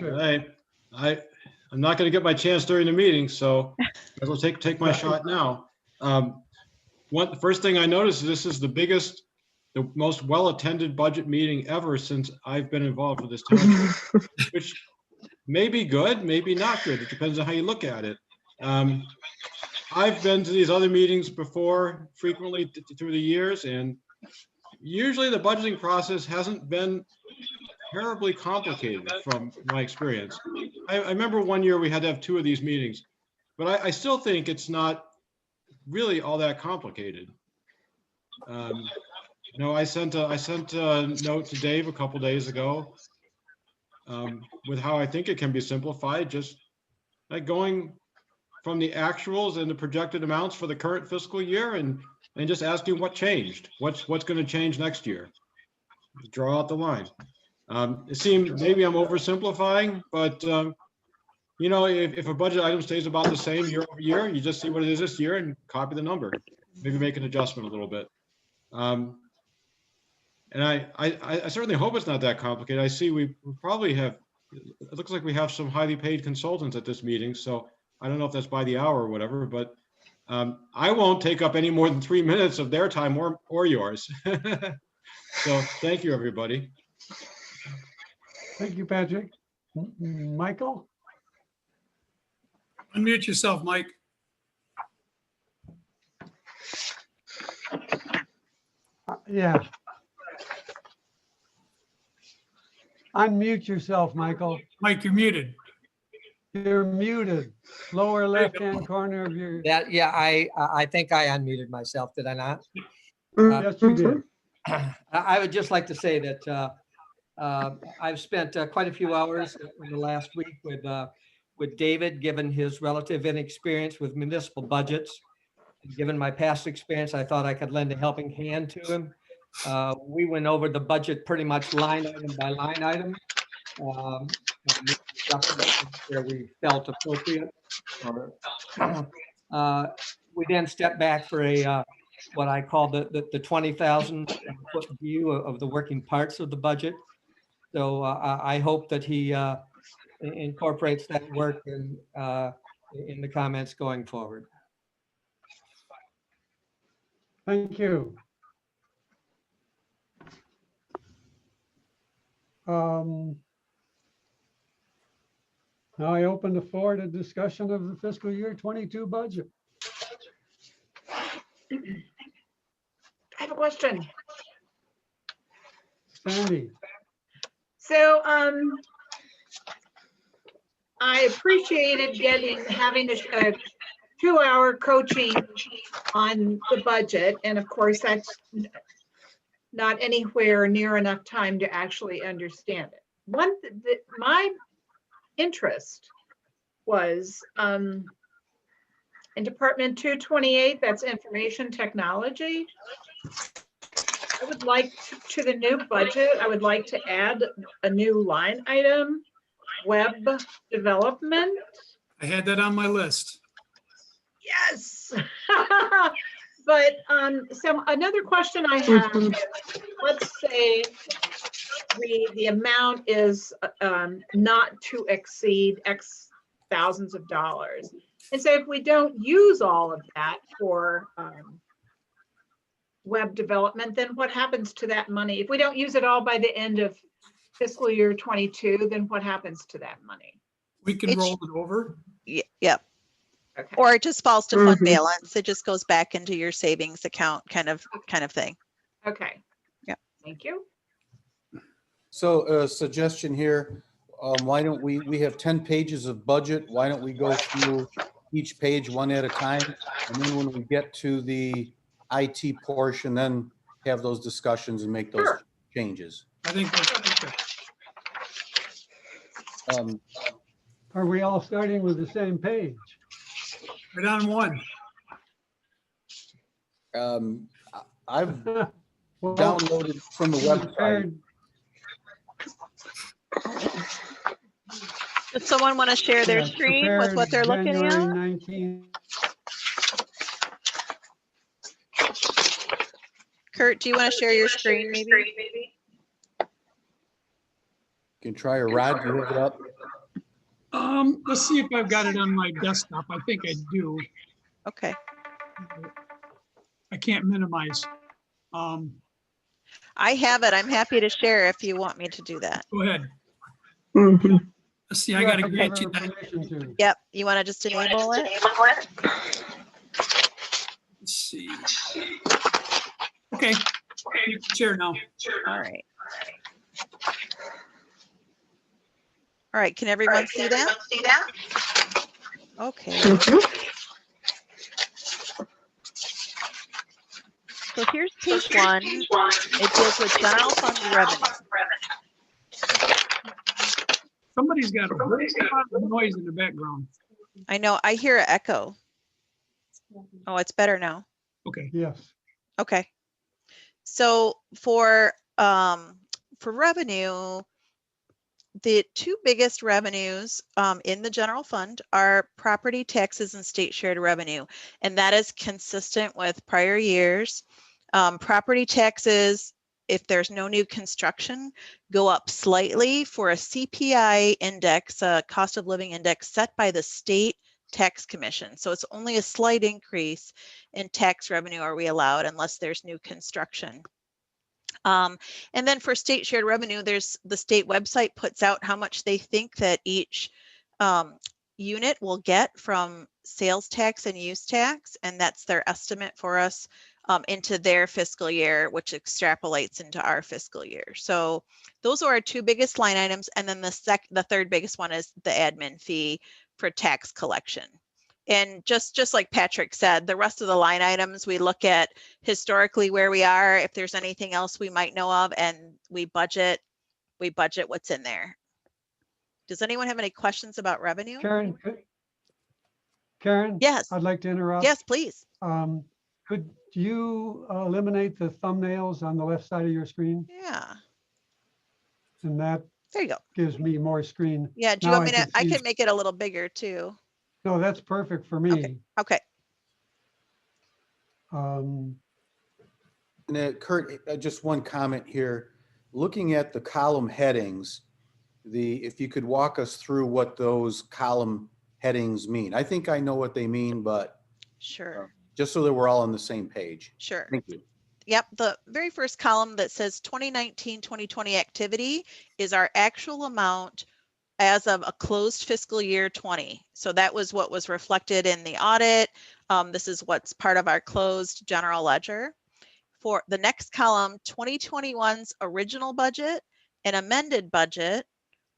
right. I'm not going to get my chance during the meeting, so I'll take my shot now. The first thing I noticed is this is the most well-attended budget meeting ever since I've been involved with this township, which may be good, maybe not good. It depends on how you look at it. I've been to these other meetings before frequently through the years, and usually the budgeting process hasn't been terribly complicated from my experience. I remember one year we had to have 2 of these meetings, but I still think it's not really all that complicated. I sent a note to Dave a couple days ago with how I think it can be simplified, just like going from the actuals and the projected amounts for the current fiscal year and just asking what changed, what's going to change next year. Just draw out the line. It seemed maybe I'm oversimplifying, but if a budget item stays about the same year over year, you just see what it is this year and copy the number, maybe make an adjustment a little bit. And I certainly hope it's not that complicated. I see we probably have, it looks like we have some highly paid consultants at this meeting. So I don't know if that's by the hour or whatever, but I won't take up any more than 3 minutes of their time or yours. So thank you, everybody. Thank you, Patrick. Michael? Unmute yourself, Mike. Yeah. Unmute yourself, Michael. Mike, you're muted. You're muted. Lower left-hand corner of your, Yeah, I think I unmuted myself, did I not? yes, you did. I would just like to say that I've spent quite a few hours in the last week with David, given his relative inexperience with municipal budgets. Given my past experience, I thought I could lend a helping hand to him. We went over the budget pretty much line item by line item. Where we felt appropriate. We then stepped back for what I call the 20,000 foot view of the working parts of the budget. So I hope that he incorporates that work in the comments going forward. Thank you. Now I open the floor to discussion of the fiscal year 22 budget. I have a question. Sandy, So, I appreciated having a 2-hour coaching on the budget. And of course, that's not anywhere near enough time to actually understand it. My interest was in Department 228, that's information technology. I would like to the new budget, I would like to add a new line item, web development. I had that on my list. Yes. But so another question I have is, let's say the amount is not to exceed X thousands of dollars. And so if we don't use all of that for web development, then what happens to that money? If we don't use it all by the end of fiscal year 22, then what happens to that money? We can roll it over. Yep. Okay. Or it just falls to fund balance. It just goes back into your savings account kind of thing. Okay. Yeah. Thank you. So a suggestion here, why don't we have 10 pages of budget. Why don't we go through each page one at a time? And then when we get to the IT portion, then have those discussions and make those changes. I think that's okay. are we all starting with the same page? Right on one. I've Well, downloaded from the website. Does someone want to share their yeah, screen with what they're prepared looking January at? 19th. Kurt, do you want to share your screen maybe? You can try a Rod, you have it up. Let's see if I've got it on my desktop. I think I do. Okay. I can't minimize. I have it. I'm happy to share if you want me to do that. Go ahead. Mhm. Let's see, I gotta Give get her you that. permission to. Yep. You want to just enable it? Let's see. Okay. Take the chair now. All right. All right. Can everyone see that? Okay. Mhm. So here's page one. It deals with general fund revenue. Somebody's got a whole lot of noise in the background. I know, I hear an echo. Oh, it's better now. Okay. Yes. Okay. So for revenue, the two biggest revenues in the general fund are property taxes and state shared revenue. And that is consistent with prior years. Property taxes, if there's no new construction, go up slightly for a CPI index, a cost of living index set by the state tax commission. So it's only a slight increase in tax revenue are we allowed unless there's new construction. And then for state shared revenue, there's the state website puts out how much they think that each unit will get from sales tax and use tax, and that's their estimate for us into their fiscal year, which extrapolates into our fiscal year. So those are our two biggest line items, and then the third biggest one is the admin fee for tax collection. And just like Patrick said, the rest of the line items, we look at historically where we are, if there's anything else we might know of, and we budget what's in there. Does anyone have any questions about revenue? Karen? Karen? Yes. I'd like to interrupt. Yes, please. Could you eliminate the thumbnails on the left side of your screen? Yeah, And that there you go. gives me more screen. Yeah, do you Now want me I to, can I see- can make it a little bigger too. No, that's perfect for me. Okay, Um, And Kurt, just one comment here. Looking at the column headings, if you could walk us through what those column headings mean. I think I know what they mean, but sure, just so that we're all on the same page. sure. Thank you. Yep, the very first column that says 2019-2020 activity is our actual amount as of a closed fiscal year 20. So that was what was reflected in the audit. This is what's part of our closed general ledger. For the next column, 2021's original budget and amended budget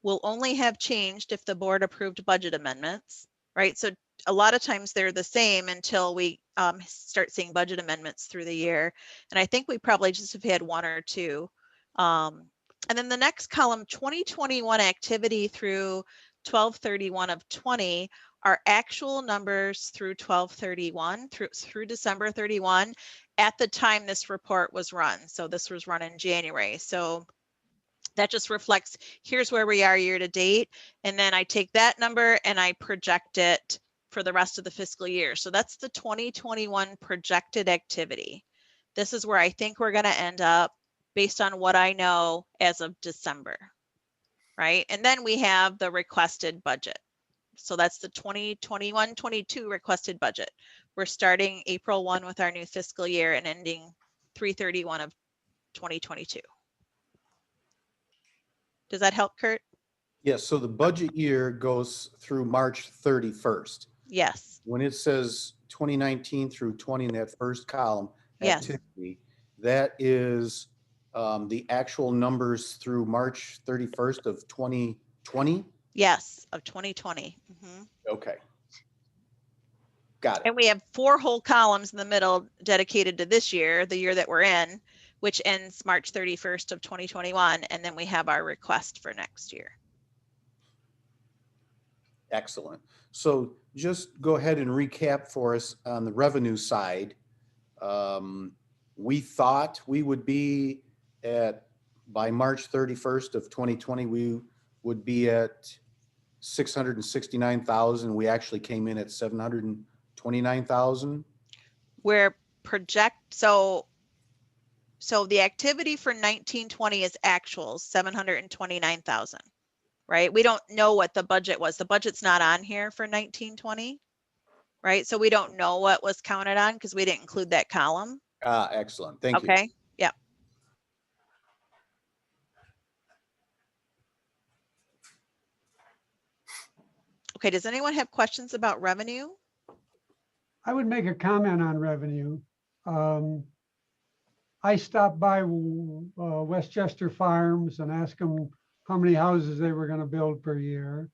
will only have changed if the board approved budget amendments, right? So a lot of times they're the same until we start seeing budget amendments through the year. And I think we probably just have had one or two. And then the next column, 2021 activity through 12/31 of 20 are actual numbers through 12/31 through December 31 at the time this report was run. So this was run in January. So that just reflects here's where we are year to date. And then I take that number and I project it for the rest of the fiscal year. So that's the 2021 projected activity. This is where I think we're going to end up based on what I know as of December, right? And then we have the requested budget. So that's the 2021-22 requested budget. We're starting April 1 with our new fiscal year and ending 3/31 of 2022. Does that help, Kurt? Yes, so the budget year goes through March 31st. Yes. When it says 2019 through 20 in that first column, Yes. activity, that is the actual numbers through March 31st of 2020? Yes, of 2020. Mhm. Okay. Got it. And we have 4 whole columns in the middle dedicated to this year, the year that we're in, which ends March 31st of 2021. And then we have our request for next year. Excellent. So just go ahead and recap for us on the revenue side. We thought we would be by March 31st of 2020, we would be at 669,000. We actually came in at 729,000. We're so the activity for 1920 is actuals, 729,000, right? We don't know what the budget was. The budget's not on here for 1920, right? So we don't know what was counted on because we didn't include that column. Ah, excellent. Thank you. Okay, yeah. Okay, does anyone have questions about revenue? I would make a comment on revenue. I stopped by Westchester Farms and asked them how many houses they were gonna build per year.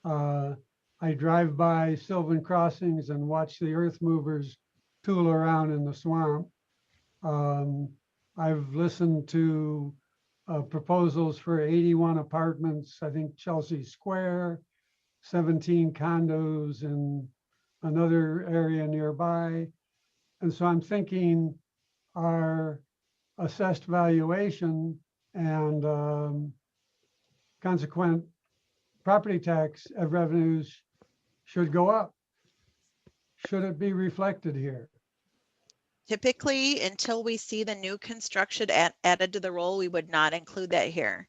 I drive by Sylvan Crossings and watch the earth movers tool around in the swamp. I've listened to proposals for 81 apartments, I think Chelsea Square, 17 condos in another area nearby. And so I'm thinking our assessed valuation and consequent property tax revenues should go up. Should it be reflected here? Typically, until we see the new construction added to the roll, we would not include that here.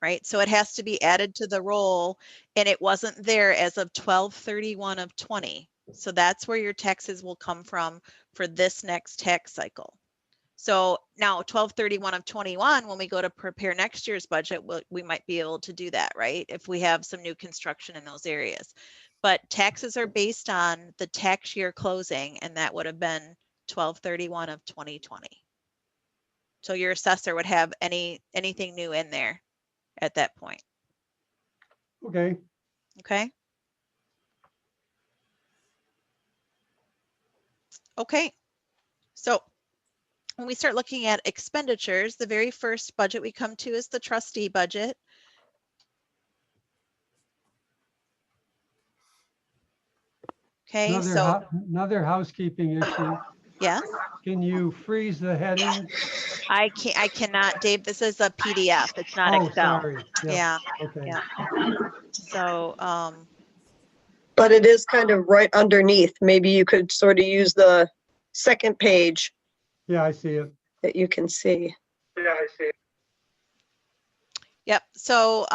Right, so it has to be added to the roll, and it wasn't there as of 12/31 of 20. So that's where your taxes will come from for this next tax cycle. So now 12/31 of 21, when we go to prepare next year's budget, we might be able to do that, right? If we have some new construction in those areas. But taxes are based on the tax year closing, and that would have been 12/31 of 2020. So your assessor would have anything new in there at that point. Okay, Okay. Okay. So when we start looking at expenditures, the very first budget we come to is the trustee budget. Okay, so another housekeeping issue. yes, Can you freeze the heading? I cannot, Dave, this is a PDF. It's not Oh, Excel. sorry. Yeah, Okay. yeah. So, But it is kind of right underneath. Maybe you could sort of use the second page Yeah, I see it. that you can see. yep. So,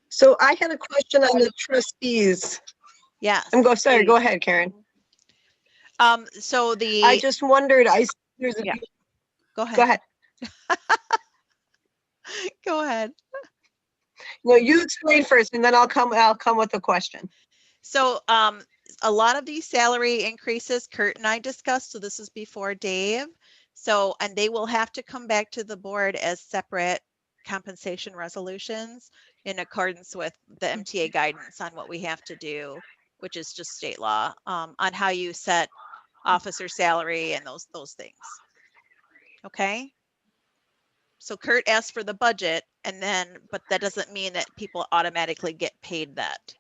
So I had a question on the trustees. yes. Sorry, go ahead, Karen. So I just wondered, there's a, Yeah. Go ahead. go ahead. Go ahead. No, you explain first and then I'll come with a question. So a lot of these salary increases Kurt and I discussed, so this is before Dave. So, and they will have to come back to the board as separate compensation resolutions in accordance with the MTA guidance on what we have to do, which is just state law, on how you set officer salary and those things. Okay. So Kurt asked for the budget and then, but that doesn't mean that people automatically get paid that.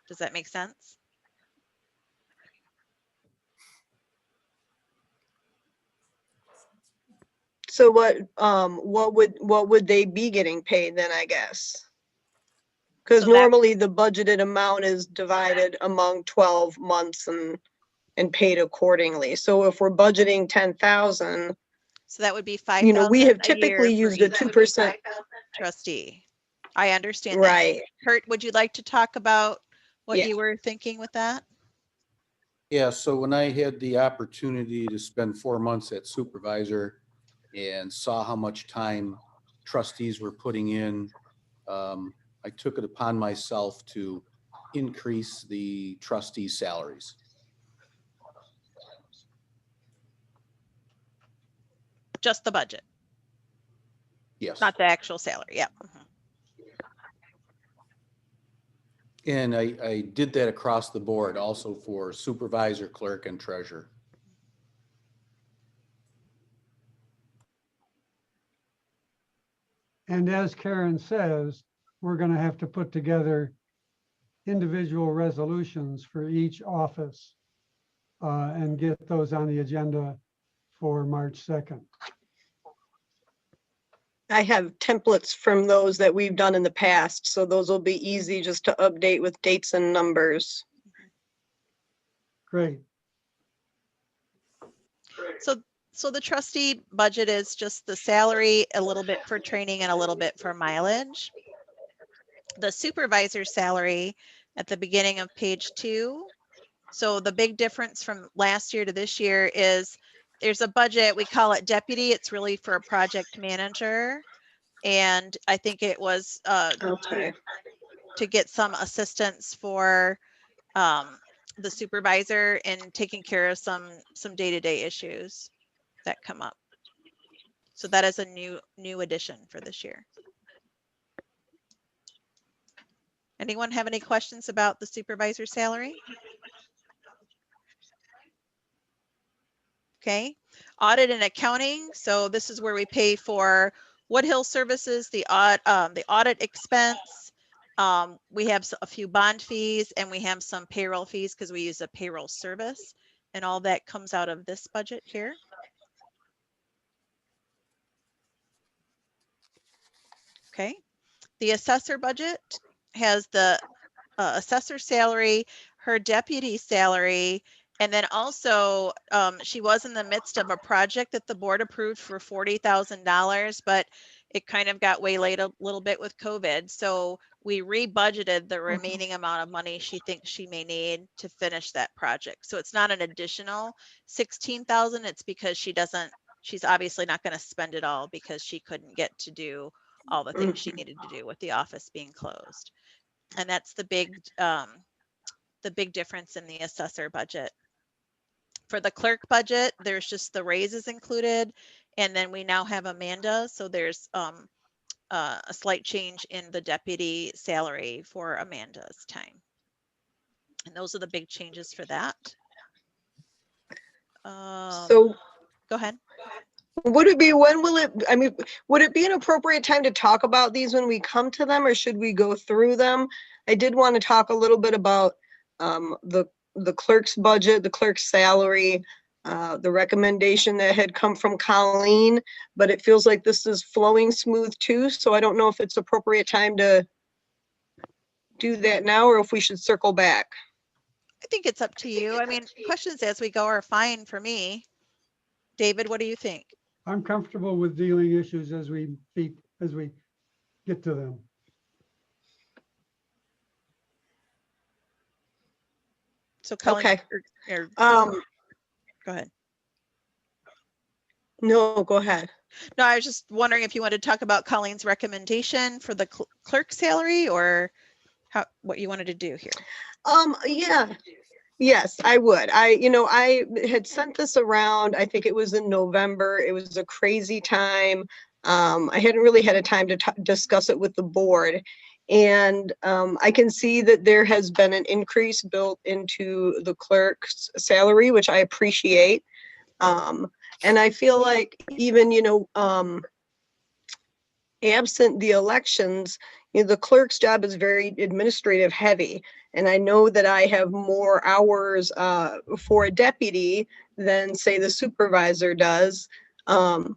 Does that make sense? So what would they be getting paid then, I guess? Because So that- normally the budgeted amount is divided among 12 months and paid accordingly. So if we're budgeting 10,000, So that would be 5,000. we have a year typically for used a each 2%. trustee. I understand that. Right. Kurt, would you like to talk about what Yeah. you were thinking with that? Yeah, so when I had the opportunity to spend 4 months at supervisor and saw how much time trustees were putting in, I took it upon myself to increase the trustee salaries. Just the budget, Yes. not the actual salary. Yeah. Mhm. And I did that across the board, also for supervisor, clerk, and treasurer. And as Karen says, we're going to have to put together individual resolutions for each office and get those on the agenda for March 2nd. I have templates from those that we've done in the past, so those will be easy just to update with dates and numbers. Great. So the trustee budget is just the salary, a little bit for training and a little bit for mileage. the supervisor salary at the beginning of page 2. So the big difference from last year to this year is there's a budget, we call it deputy. It's really for a project manager. And I think it was Okay. to get some assistance for the supervisor in taking care of some day-to-day issues that come up. So that is a new addition for this year. Anyone have any questions about the supervisor salary? Okay, audit and accounting. So this is where we pay for Woodhill services, the audit expense. We have a few bond fees and we have some payroll fees because we use a payroll service, and all that comes out of this budget here. Okay, the assessor budget has the assessor salary, her deputy salary, and then also she was in the midst of a project that the board approved for $40,000, but it kind of got waylaid a little bit with COVID. So we rebudgeted the remaining amount of money she thinks she may need to finish that project. So it's not an additional 16,000. It's because she's obviously not going to spend it all because she couldn't get to do all the things she needed to do with the office being closed. And that's the big difference in the assessor budget. For the clerk budget, there's just the raises included, and then we now have Amanda, so there's a slight change in the deputy salary for Amanda's time. And those are the big changes for that. So go ahead. would it be, would it be an appropriate time to talk about these when we come to them, or should we go through them? I did want to talk a little bit about the clerk's budget, the clerk's salary, the recommendation that had come from Colleen, but it feels like this is flowing smooth too. So I don't know if it's appropriate time to do that now or if we should circle back. I think it's up to you. I mean, questions as we go are fine for me. David, what do you think? I'm comfortable with dealing issues as we get to them. So Colleen, Okay. Go ahead. No, go ahead. No, I was just wondering if you wanted to talk about Colleen's recommendation for the clerk salary, or what you wanted to do here. Yeah. Yes, I would. I had sent this around. I think it was in November. It was a crazy time. I hadn't really had a time to discuss it with the board. And I can see that there has been an increase built into the clerk's salary, which I appreciate. And I feel like even, absent the elections, the clerk's job is very administrative heavy. And I know that I have more hours for a deputy than, say, the supervisor does. So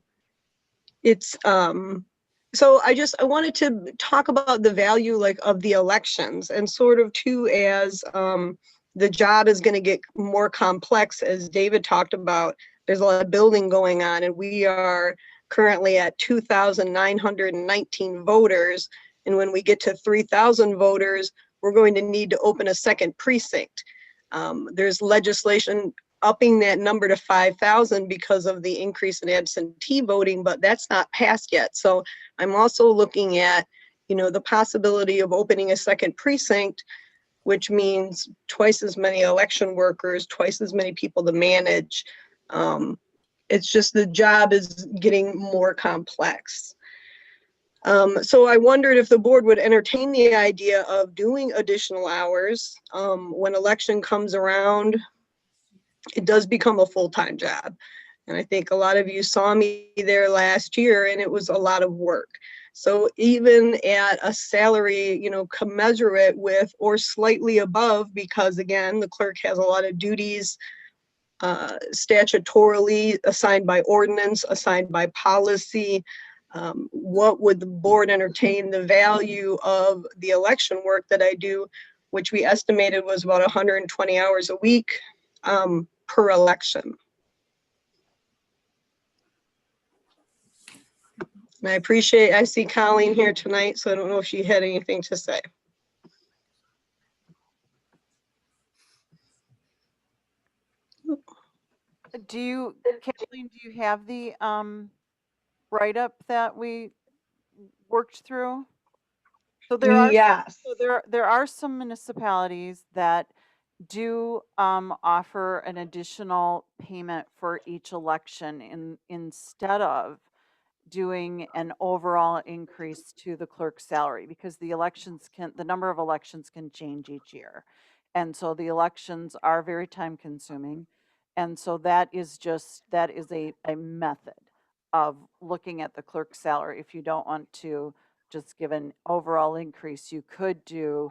I wanted to talk about the value of the elections, and sort of too, as the job is going to get more complex, as David talked about. There's a lot of building going on, and we are currently at 2,919 voters. And when we get to 3,000 voters, we're going to need to open a second precinct. There's legislation upping that number to 5,000 because of the increase in absentee voting, but that's not passed yet. So I'm also looking at, the possibility of opening a second precinct, which means twice as many election workers, twice as many people to manage. It's just the job is getting more complex. So I wondered if the board would entertain the idea of doing additional hours. When election comes around, it does become a full-time job. And I think a lot of you saw me there last year, and it was a lot of work. So even at a salary, commensurate with or slightly above, because again, the clerk has a lot of duties statutorily assigned by ordinance, assigned by policy. What would the board entertain the value of the election work that I do, which we estimated was about 120 hours a week per election? And I see Colleen here tonight, so I don't know if she had anything to say. Kathleen, do you have the write-up that we worked through? So Yes. there are some municipalities that do offer an additional payment for each election instead of doing an overall increase to the clerk's salary, because the number of elections can change each year. And so the elections are very time consuming. And so that is a method of looking at the clerk's salary. If you don't want to just give an overall increase, you could do,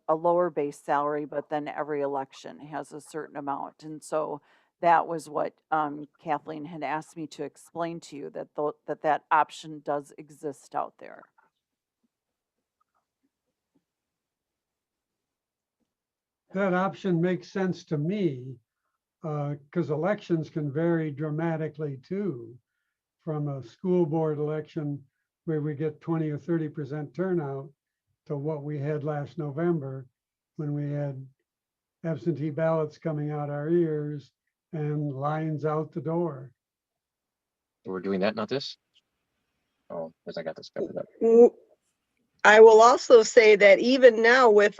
a lower base salary, but then every election has a certain amount. And so that was what Kathleen had asked me to explain to you, that option does exist out there. That option makes sense to me, because elections can vary dramatically too. From a school board election where we get 20 or 30% turnout to what we had last November when we had absentee ballots coming out our ears and lines out the door. We're doing that, not this? Oh, because I got this covered up. I will also say that even now with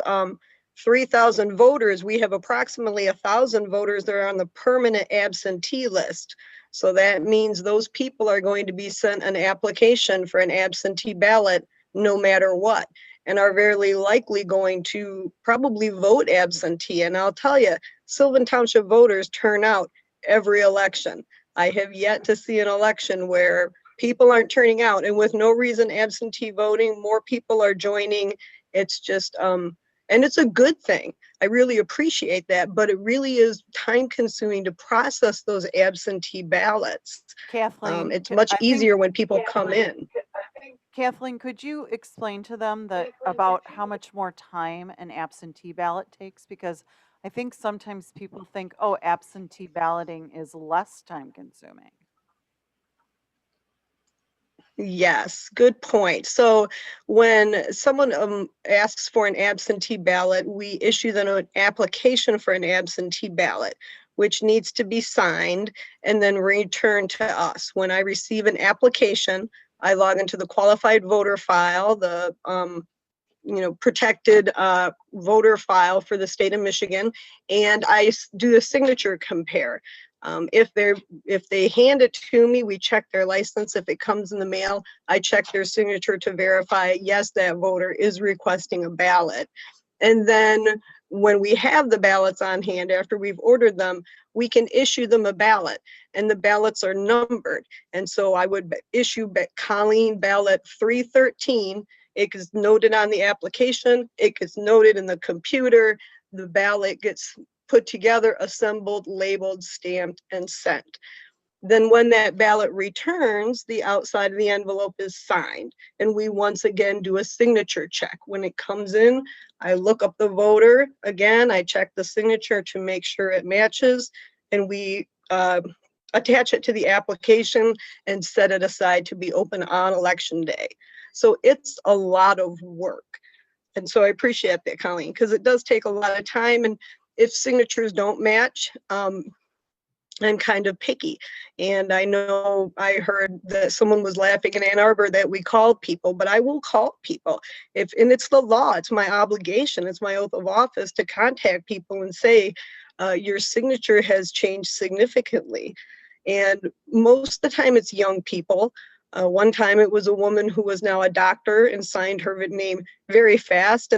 3,000 voters, we have approximately 1,000 voters that are on the permanent absentee list. So that means those people are going to be sent an application for an absentee ballot no matter what, and are very likely going to probably vote absentee. And I'll tell you, Sylvan Township voters turn out every election. I have yet to see an election where people aren't turning out, and with no reason absentee voting, more people are joining. It's just, and it's a good thing. I really appreciate that, but it really is time consuming to process those absentee ballots. Kathleen, It's much easier when people come in. Kathleen, could you explain to them about how much more time an absentee ballot takes? Because I think sometimes people think, oh, absentee balloting is less time consuming. Yes, good point. So when someone asks for an absentee ballot, we issue them an application for an absentee ballot, which needs to be signed and then returned to us. When I receive an application, I log into the qualified voter file, the protected voter file for the state of Michigan, and I do a signature compare. If they hand it to me, we check their license. If it comes in the mail, I check their signature to verify, yes, that voter is requesting a ballot. And then when we have the ballots on hand, after we've ordered them, we can issue them a ballot, and the ballots are numbered. And so I would issue Colleen ballot 313. It gets noted on the application, it gets noted in the computer, the ballot gets put together, assembled, labeled, stamped, and sent. Then when that ballot returns, the outside of the envelope is signed, and we once again do a signature check. When it comes in, I look up the voter. Again, I check the signature to make sure it matches, and we attach it to the application and set it aside to be open on election day. So it's a lot of work. And so I appreciate that, Colleen, because it does take a lot of time. And if signatures don't match, I'm kind of picky. And I know I heard that someone was laughing in Ann Arbor that we called people, but I will call people. And it's the law, it's my obligation, it's my oath of office to contact people and say, your signature has changed significantly. And most of the time it's young people. One time it was a woman who was now a doctor and signed her name very fast.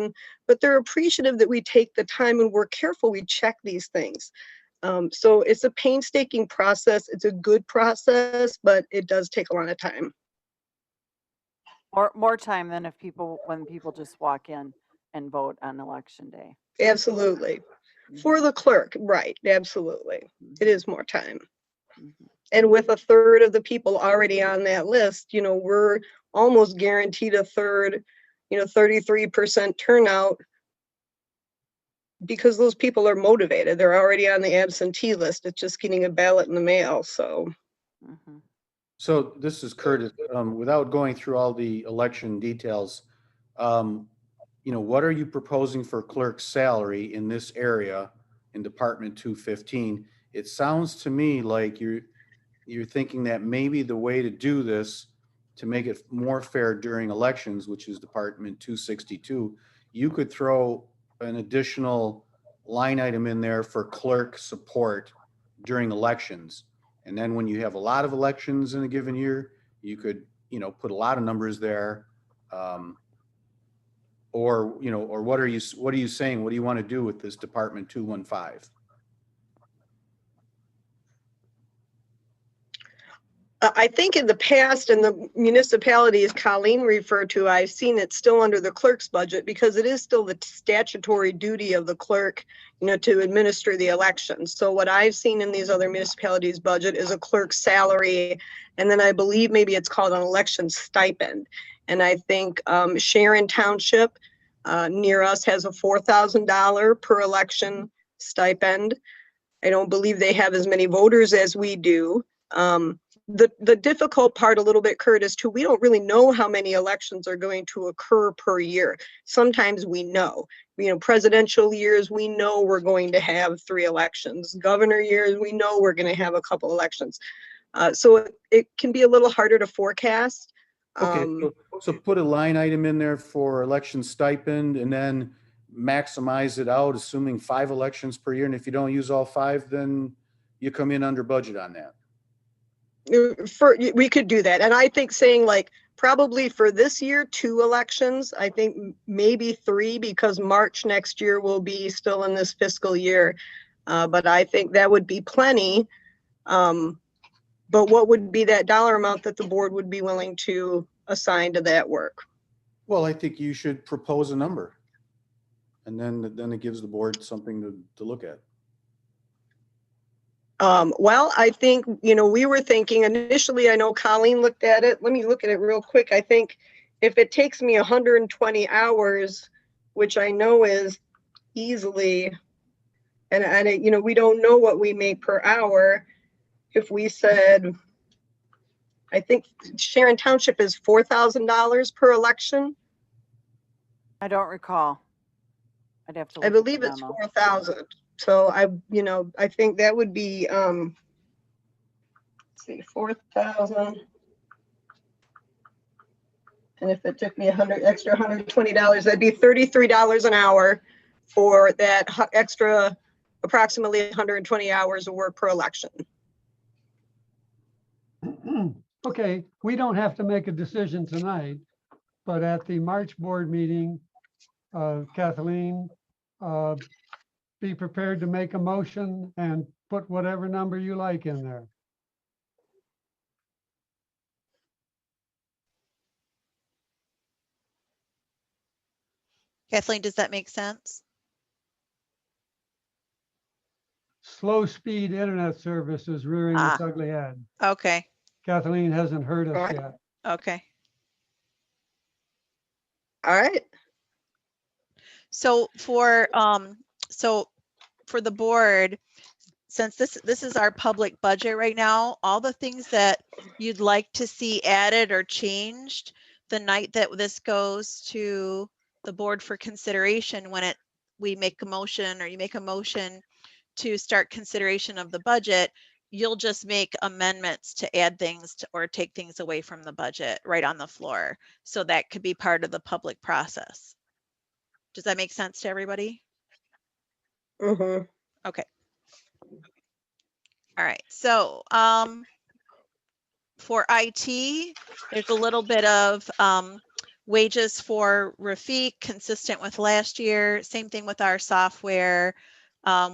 But they're appreciative that we take the time and we're careful, we check these things. So it's a painstaking process. It's a good process, but it does take a lot of time. More time than when people just walk in and vote on election day. Absolutely. For the clerk, right, absolutely. It is more time. And with a third of the people already on that list, we're almost guaranteed a third, 33% turnout, because those people are motivated. They're already on the absentee list. It's just getting a ballot in the mail. So So this is Curtis. Without going through all the election details, what are you proposing for clerk's salary in this area in Department 215? It sounds to me like you're thinking that maybe the way to do this to make it more fair during elections, which is Department 262, you could throw an additional line item in there for clerk support during elections. And then when you have a lot of elections in a given year, you could, put a lot of numbers there. Or what are you saying? What do you want to do with this Department 215? I think in the past, in the municipalities Colleen referred to, I've seen it still under the clerk's budget because it is still the statutory duty of the clerk, to administer the elections. So what I've seen in these other municipalities' budget is a clerk's salary, and then I believe maybe it's called an election stipend. And I think Sharon Township near us has a $4,000 per election stipend. I don't believe they have as many voters as we do. The difficult part a little bit, Curtis, too, we don't really know how many elections are going to occur per year. Sometimes we know, presidential years, we know we're going to have 3 elections. Governor years, we know we're going to have a couple elections. So it can be a little harder to forecast. Okay, so put a line item in there for election stipend and then maximize it out, assuming 5 elections per year. And if you don't use all 5, then you come in under budget on that. We could do that. And I think saying like probably for this year, 2 elections, I think maybe 3 because March next year will be still in this fiscal year. But I think that would be plenty. But what would be that dollar amount that the board would be willing to assign to that work? Well, I think you should propose a number. And then it gives the board something to look at. Well, I think, we were thinking initially, I know Colleen looked at it. Let me look at it real quick. I think if it takes me 120 hours, which I know is easily, and we don't know what we make per hour. If we said, I think Sharon Township is $4,000 per election. I don't recall. I'd have to. I believe it's 4,000. So I think that would be, let's see, 4,000. And if it took me extra $120, that'd be $33 an hour for that extra approximately 120 hours of work per election. Okay, we don't have to make a decision tonight, but at the March board meeting, Kathleen, be prepared to make a motion and put whatever number you like in there. Kathleen, does that make sense? Slow speed internet service is rearing its ugly head. Okay, Kathleen hasn't heard us yet. okay. All right. So for the board, since this is our public budget right now, all the things that you'd like to see added or changed the night that this goes to the board for consideration, when we make a motion or you make a motion to start consideration of the budget, you'll just make amendments to add things or take things away from the budget right on the floor. So that could be part of the public process. Does that make sense to everybody? Mm-hmm. Okay. All right. So for IT, there's a little bit of wages for Rafiq, consistent with last year. Same thing with our software.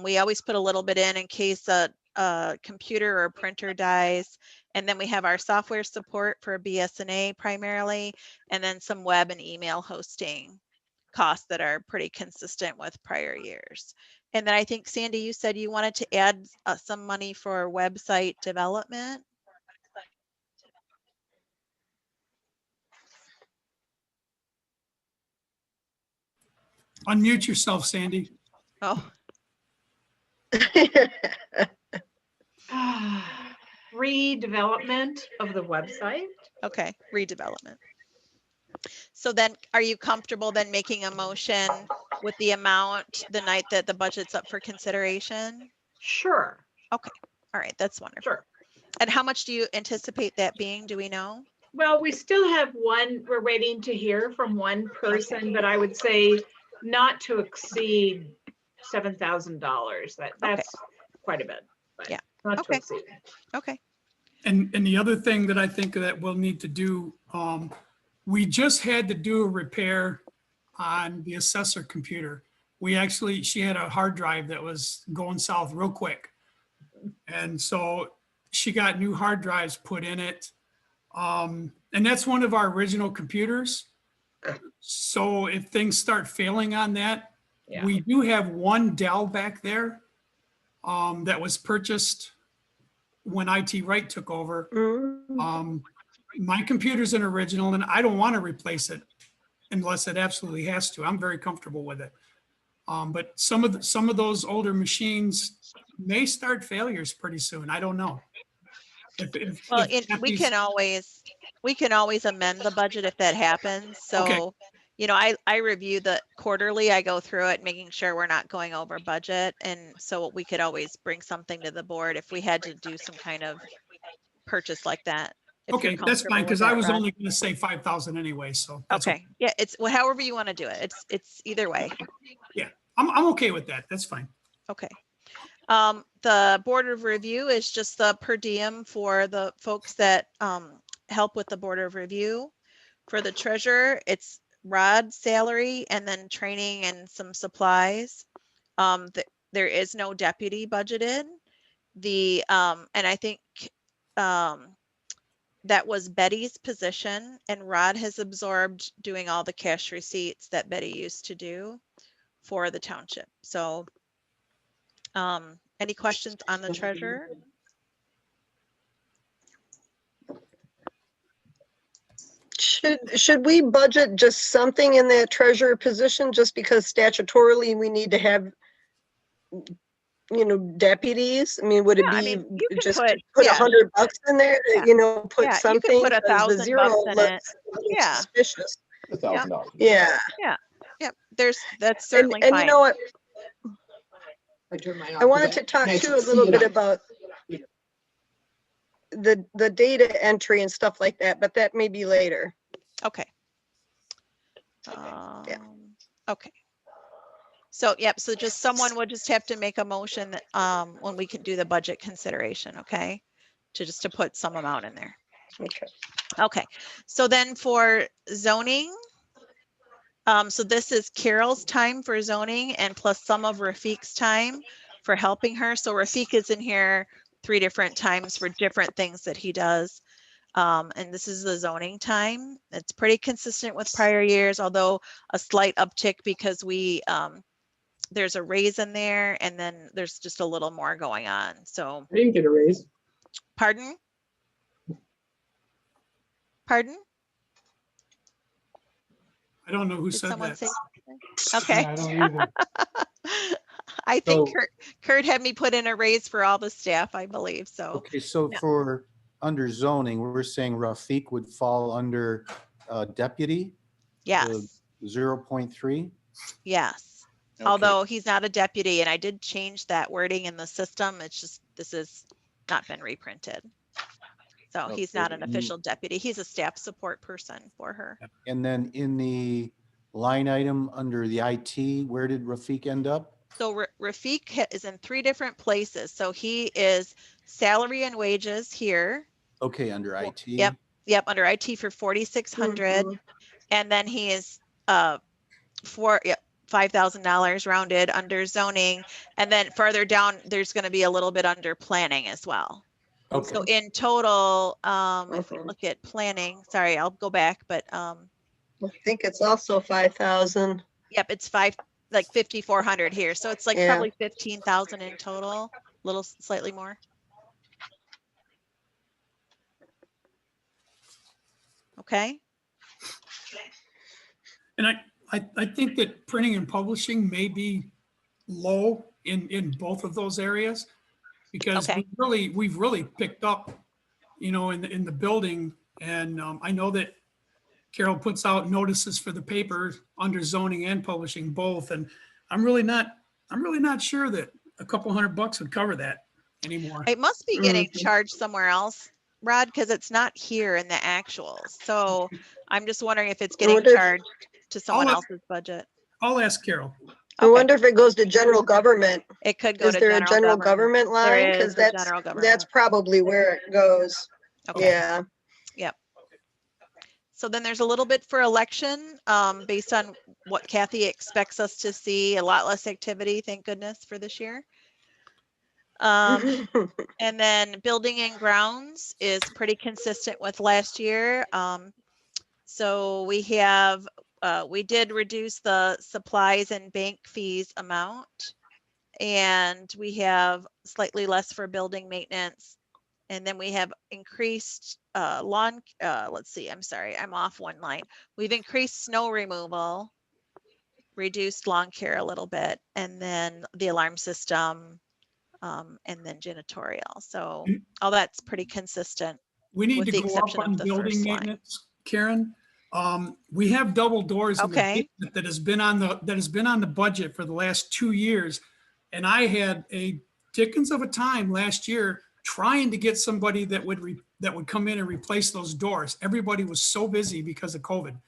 We always put a little bit in case a computer or a printer dies. And then we have our software support for BSNA primarily, and then some web and email hosting costs that are pretty consistent with prior years. And then I think, Sandy, you said you wanted to add some money for website development. Unmute yourself, Sandy. Oh, redevelopment of the website. Okay, redevelopment. So then, are you comfortable then making a motion with the amount the night that the budget's up for consideration? Sure, All right, that's wonderful. sure. And how much do you anticipate that being? Do we know? Well, we still have one, we're waiting to hear from one person, but I would say not to exceed $7,000. That's quite a bit. But Yeah. not to Okay. exceed. Okay. And the other thing that I think that we'll need to do, we just had to do a repair on the assessor computer. She had a hard drive that was going south real quick. And so she got new hard drives put in it. And that's one of our original computers. So if things start failing on that, Yeah. we do have one Dell back there that was purchased when IT Right took over. My computer's an original and I don't want to replace it unless it absolutely has to. I'm very comfortable with it. But some of those older machines may start failures pretty soon. I don't know. Well, Kathy's- we can always amend the budget if that happens. Okay. So, you know, I review the quarterly, I go through it, making sure we're not going over budget. And so we could always bring something to the board if we had to do some kind of purchase like that. if you're Okay, that's fine, comfortable with because I that, was Rod. only going to say 5,000 anyway, so. that's Okay, yeah, it's well, however you want to do it. It's either way. I'm okay with that. That's fine. Okay. The Board of Review is just the per diem for the folks that help with the Board of Review. For the treasurer, it's Rod's salary and then training and some supplies. There is no deputy budgeted. And I think that was Betty's position, and Rod has absorbed doing all the cash receipts that Betty used to do for the township. So any questions on the treasurer? Should we budget just something in that treasurer position just because statutorily we need to have, you know, deputies? I mean, would it Yeah, I be mean, you can just put- put yeah. $100 in there, Yeah. you know, put Yeah, you something? can put 'cause the $1,000 zero in it. looks a little Yeah. suspicious. $1,000. Yeah. Yep, that's And, certainly and fine. you know what? I turned mine off I wanted 'cause to talk nice too a see little it bit on. about the data entry and stuff like that, but that may be later. Okay. Okay. So, yep, so just someone would just have to make a motion that, when we can do the budget consideration, okay? To put some amount in there. Okay. Okay, so then for zoning, so this is Carol's time for zoning and plus some of Rafiq's time for helping her. So Rafiq is in here 3 different times for different things that he does. And this is the zoning time. It's pretty consistent with prior years, although a slight uptick because there's a raise in there and then there's just a little more going on. So, I didn't get a raise. pardon? Pardon? I don't know who Did said someone that. say? Okay. Yeah, I don't either. I think So- Kurt had me put in a raise for all the staff, I believe. So, Okay, so Yeah. for, under zoning, we're saying Rafiq would fall under deputy, yes, 0.3? yes. Okay. Although he's not a deputy and I did change that wording in the system. It's just, this has not been reprinted. So he's not an Okay. official deputy. He's a staff support person for her. And then in the line item under the IT, where did Rafiq end up? So Rafiq is in 3 different places. So he is salary and wages here. Okay, under Well, IT? Yep, under IT for 4,600. Mhm. And then he is $5,000 rounded under zoning. And then further down, there's going to be a little bit under planning as well. Okay, So in total, if we Mhm. look at planning, sorry, I'll go back, but I think it's also 5,000. yep, it's 5,400 here. So it's like Yeah. probably 15,000 in total, a little slightly more. Okay, And I think that printing and publishing may be low in both of those areas. Because Okay. we've really picked up in the building. And I know that Carol puts out notices for the paper under zoning and publishing both. And I'm really not sure that a couple $100 would cover that anymore. It must be getting Mhm. charged somewhere else, Rod, because it's not here in the actuals. So I'm just wondering if it's getting wonder if- charged to someone I'll- else's budget. I'll ask Carol. I Okay. wonder if it goes to general government. It could go Is to there a general government There line? is Because a that's, general government. that's probably where it goes. Okay. Yeah. So then there's a little bit for election, based on what Kathy expects us to see, a lot less activity, thank goodness, for this year. And then building and grounds is pretty consistent with last year. So we have, we did reduce the supplies and bank fees amount. And we have slightly less for building maintenance. And then we have increased let's see, I'm sorry, I'm off one line. We've increased snow removal, reduced lawn care a little bit, and then the alarm system, and then janitorial. So all that's pretty consistent. We need With to the go up exception of on the building first line. maintenance, Karen. We have double doors in the Okay. basement that has been on the budget for the last 2 years. And I had a dickens of a time last year trying to get somebody that would come in and replace those doors. Everybody was so busy because of COVID.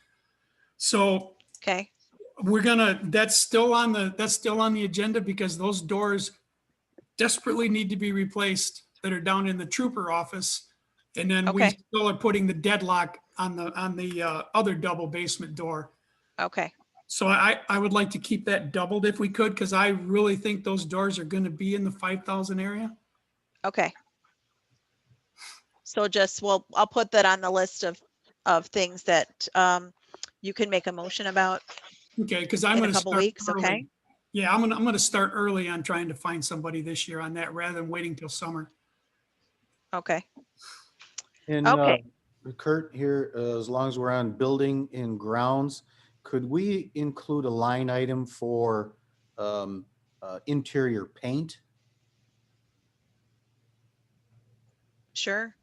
So Okay. that's still on the agenda because those doors desperately need to be replaced that are down in the trooper office. And then we Okay. still are putting the deadlock on the other double basement door. Okay. So I would like to keep that doubled if we could, because I really think those doors are going to be in the 5,000 area. Okay. So I'll put that on the list of things that you can make a motion about Okay, because I'm in going a to couple start weeks, early. okay? Yeah, I'm gonna start early on trying to find somebody this year on that rather than waiting till summer. Okay. And Okay. Kurt, here, as long as we're on building and grounds, could we include a line item for interior paint? Sure.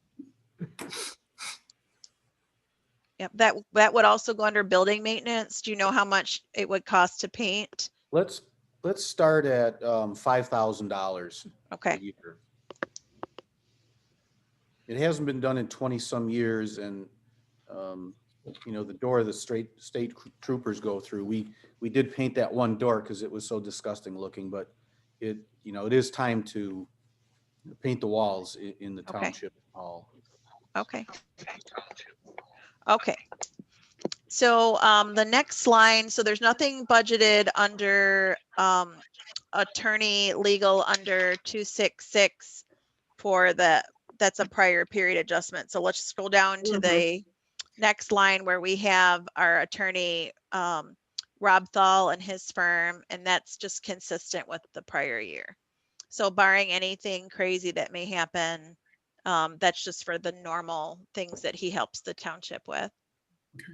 Yep, that would also go under building maintenance. Do you know how much it would cost to paint? Let's start at $5,000 a Okay. year. It hasn't been done in 20 some years, and the door the state troopers go through, we did paint that one door because it was so disgusting looking, but it is time to paint the walls in the Okay. township hall. Okay. Okay. So the next line, so there's nothing budgeted under attorney legal under 266 for that's a prior period adjustment. So let's scroll down to the next line where we have our attorney Rob Thal and his firm, and that's just consistent with the prior year. So barring anything crazy that may happen, that's just for the normal things that he helps the township with. Okay.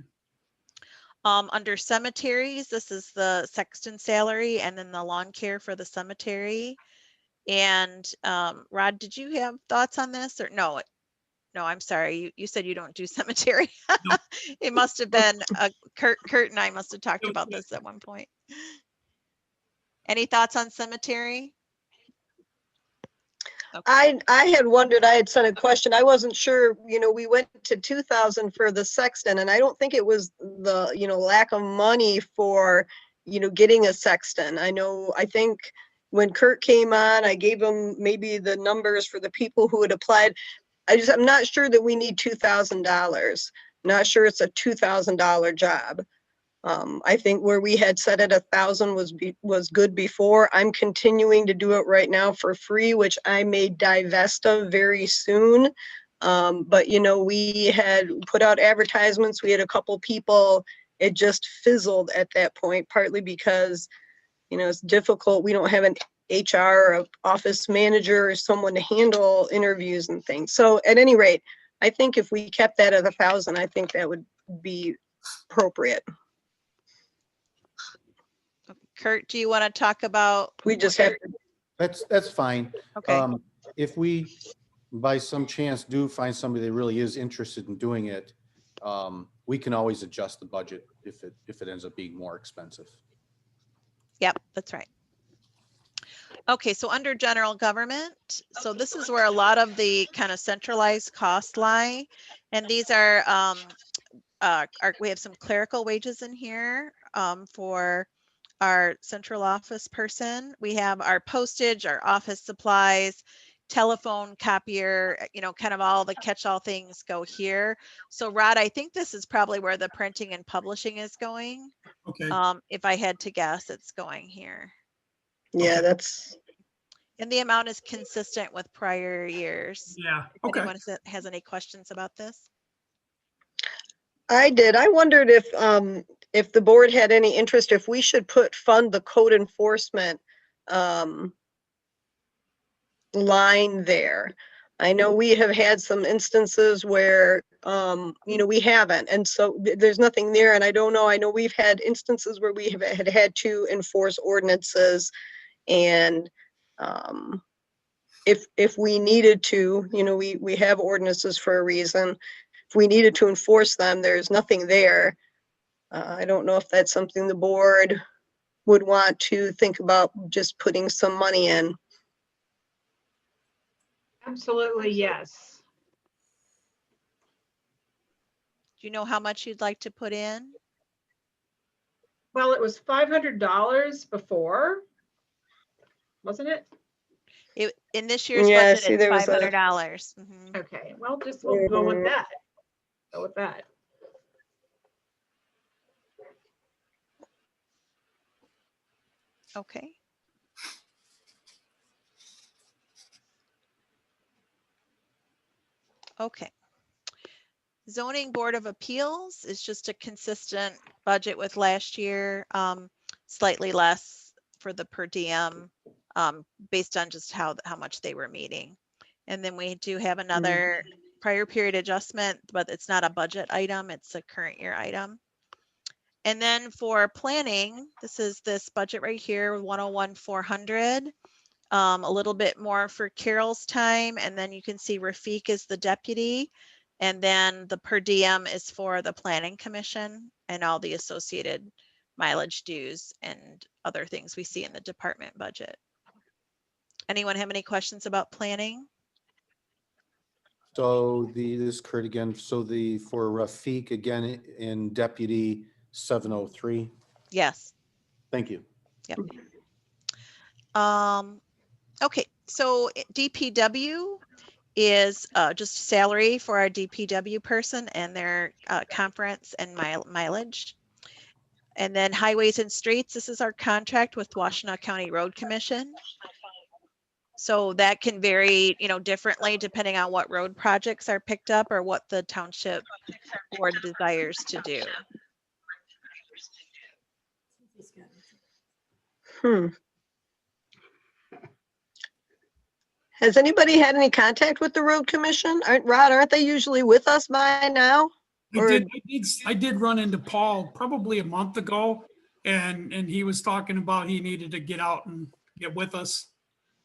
Under cemeteries, this is the sexton salary and then the lawn care for the cemetery. And Rod, did you have thoughts on this or no? No, I'm sorry. You said you don't do cemetery. No. It must have been Kurt and I must have talked about this at one point. Any thoughts on cemetery? I had wondered, I had sent a question. I wasn't sure, we went to 2,000 for the sexton, and I don't think it was the, lack of money for, getting a sexton. I think when Kurt came on, I gave him maybe the numbers for the people who had applied. I'm not sure that we need $2,000. Not sure it's a $2,000 job. I think where we had set it 1,000 was good before. I'm continuing to do it right now for free, which I may divest of very soon. But we had put out advertisements. We had a couple people. It just fizzled at that point, partly because it's difficult. We don't have an HR or an office manager or someone to handle interviews and things. So at any rate, I think if we kept that at 1,000, I think that would be appropriate. Kurt, do you want to talk about? We just have to. That's fine. Okay. If we by some chance do find somebody that really is interested in doing it, we can always adjust the budget if it ends up being more expensive. Yep, that's right. Okay, so under general government, so this is where a lot of the kind of centralized costs lie. And these are, we have some clerical wages in here for our central office person. We have our postage, our office supplies, telephone, copier, kind of all the catch-all things go here. So Rod, I think this is probably where the printing and publishing is going. Okay, If I had to guess, it's going here. Yeah, Okay. that's, And the amount is consistent with prior years. yeah, okay. Anyone has any questions about this? I did. I wondered if the board had any interest, if we should fund the code enforcement line there. I know we have had some instances where, we haven't, and so there's nothing there, and I don't know, I know we've had instances where we have had to enforce ordinances, and if we needed to, we have ordinances for a reason. If we needed to enforce them, there's nothing there. I don't know if that's something the board would want to think about, just putting some money in. Absolutely, yes. Do you know how much you'd like to put in? Well, it was $500 before, wasn't it? In this year's Yeah, budget, see, it's there was a- $500. Okay, well, we'll go with that. Go with that. Okay. Okay. Zoning Board of Appeals is just a consistent budget with last year, slightly less for the per diem, based on just how much they were meeting. And then we do have another prior period adjustment, but it's not a budget item, it's a current year item. And then for planning, this is this budget right here, 101,400. A little bit more for Carol's time, and then you can see Rafiq is the deputy, and then the per diem is for the planning commission and all the associated mileage dues and other things we see in the department budget. Anyone have any questions about planning? So this is Kurt again. So for Rafiq again in deputy 703. Yes. Thank you. Yep. Okay, so DPW is just salary for our DPW person and their conference and mileage. And then highways and streets, this is our contract with Washtenaw County Road Commission. So that can vary, differently depending on what road projects are picked up or what the township board desires to do. Has anybody had any contact with the road commission? Aren't they usually with us by now? I did run into Paul probably a month ago, and he was talking about he needed to get out and get with us.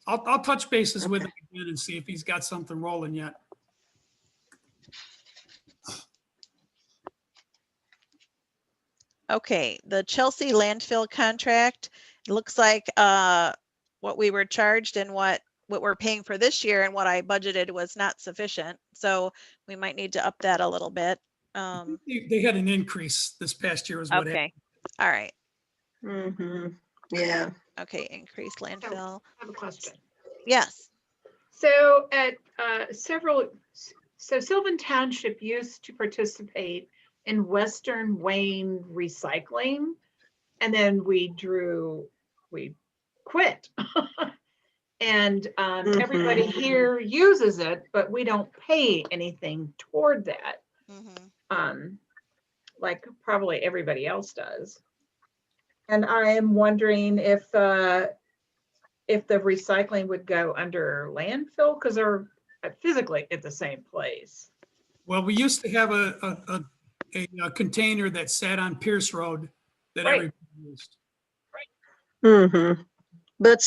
I'll touch bases with him again and see if he's got something rolling yet. Okay, the Chelsea landfill contract, it looks like what we were charged and what we're paying for this year and what I budgeted was not sufficient. So we might need to up that a little bit. They had an increase this past year is what happened. Okay, all right. Yeah. Okay, increased landfill. I have a question. Yes. So at Sylvan Township used to participate in Western Wayne recycling, and then we quit. And everybody here uses it, but we don't pay anything toward that. Like probably everybody else does. And I am wondering if the recycling would go under landfill because they're physically at the same place. Well, we used to have a container that sat on Pierce Road that Right. everybody used. But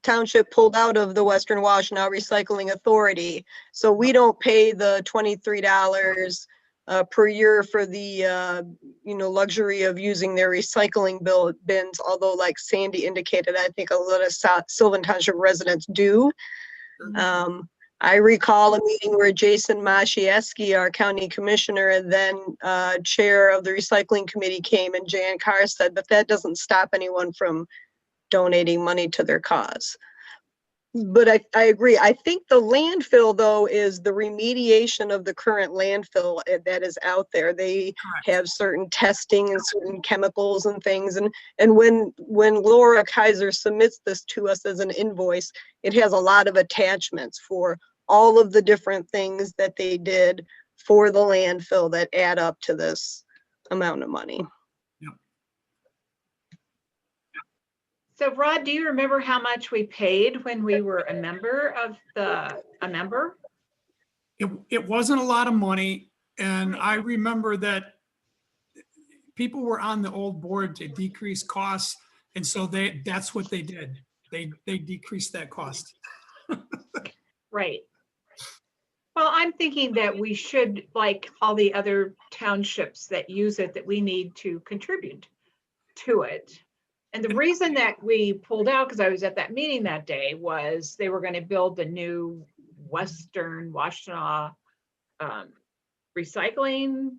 Township pulled out of the Western Washtenaw Recycling Authority. So we don't pay the $23 per year for the, luxury of using their recycling bins. Although like Sandy indicated, I think a lot of Sylvan Township residents do. I recall a meeting where Jason Masiewski, our county commissioner, and then chair of the recycling committee came, and Jan Carr said, but that doesn't stop anyone from donating money to their cause. But I agree. I think the landfill, though, is the remediation of the current landfill that is out there. They have certain testing and certain chemicals and things. And when Laura Kaiser submits this to us as an invoice, it has a lot of attachments for all of the different things that they did for the landfill that add up to this amount of money. So Rod, do you remember how much we paid when we were a member? It wasn't a lot of money. And I remember that people were on the old board to decrease costs. And so that's what they did. They decreased that cost. Right. Well, I'm thinking that we should, like all the other townships that use it, that we need to contribute to it. And the reason that we pulled out, because I was at that meeting that day, was they were going to build the new Western Washtenaw recycling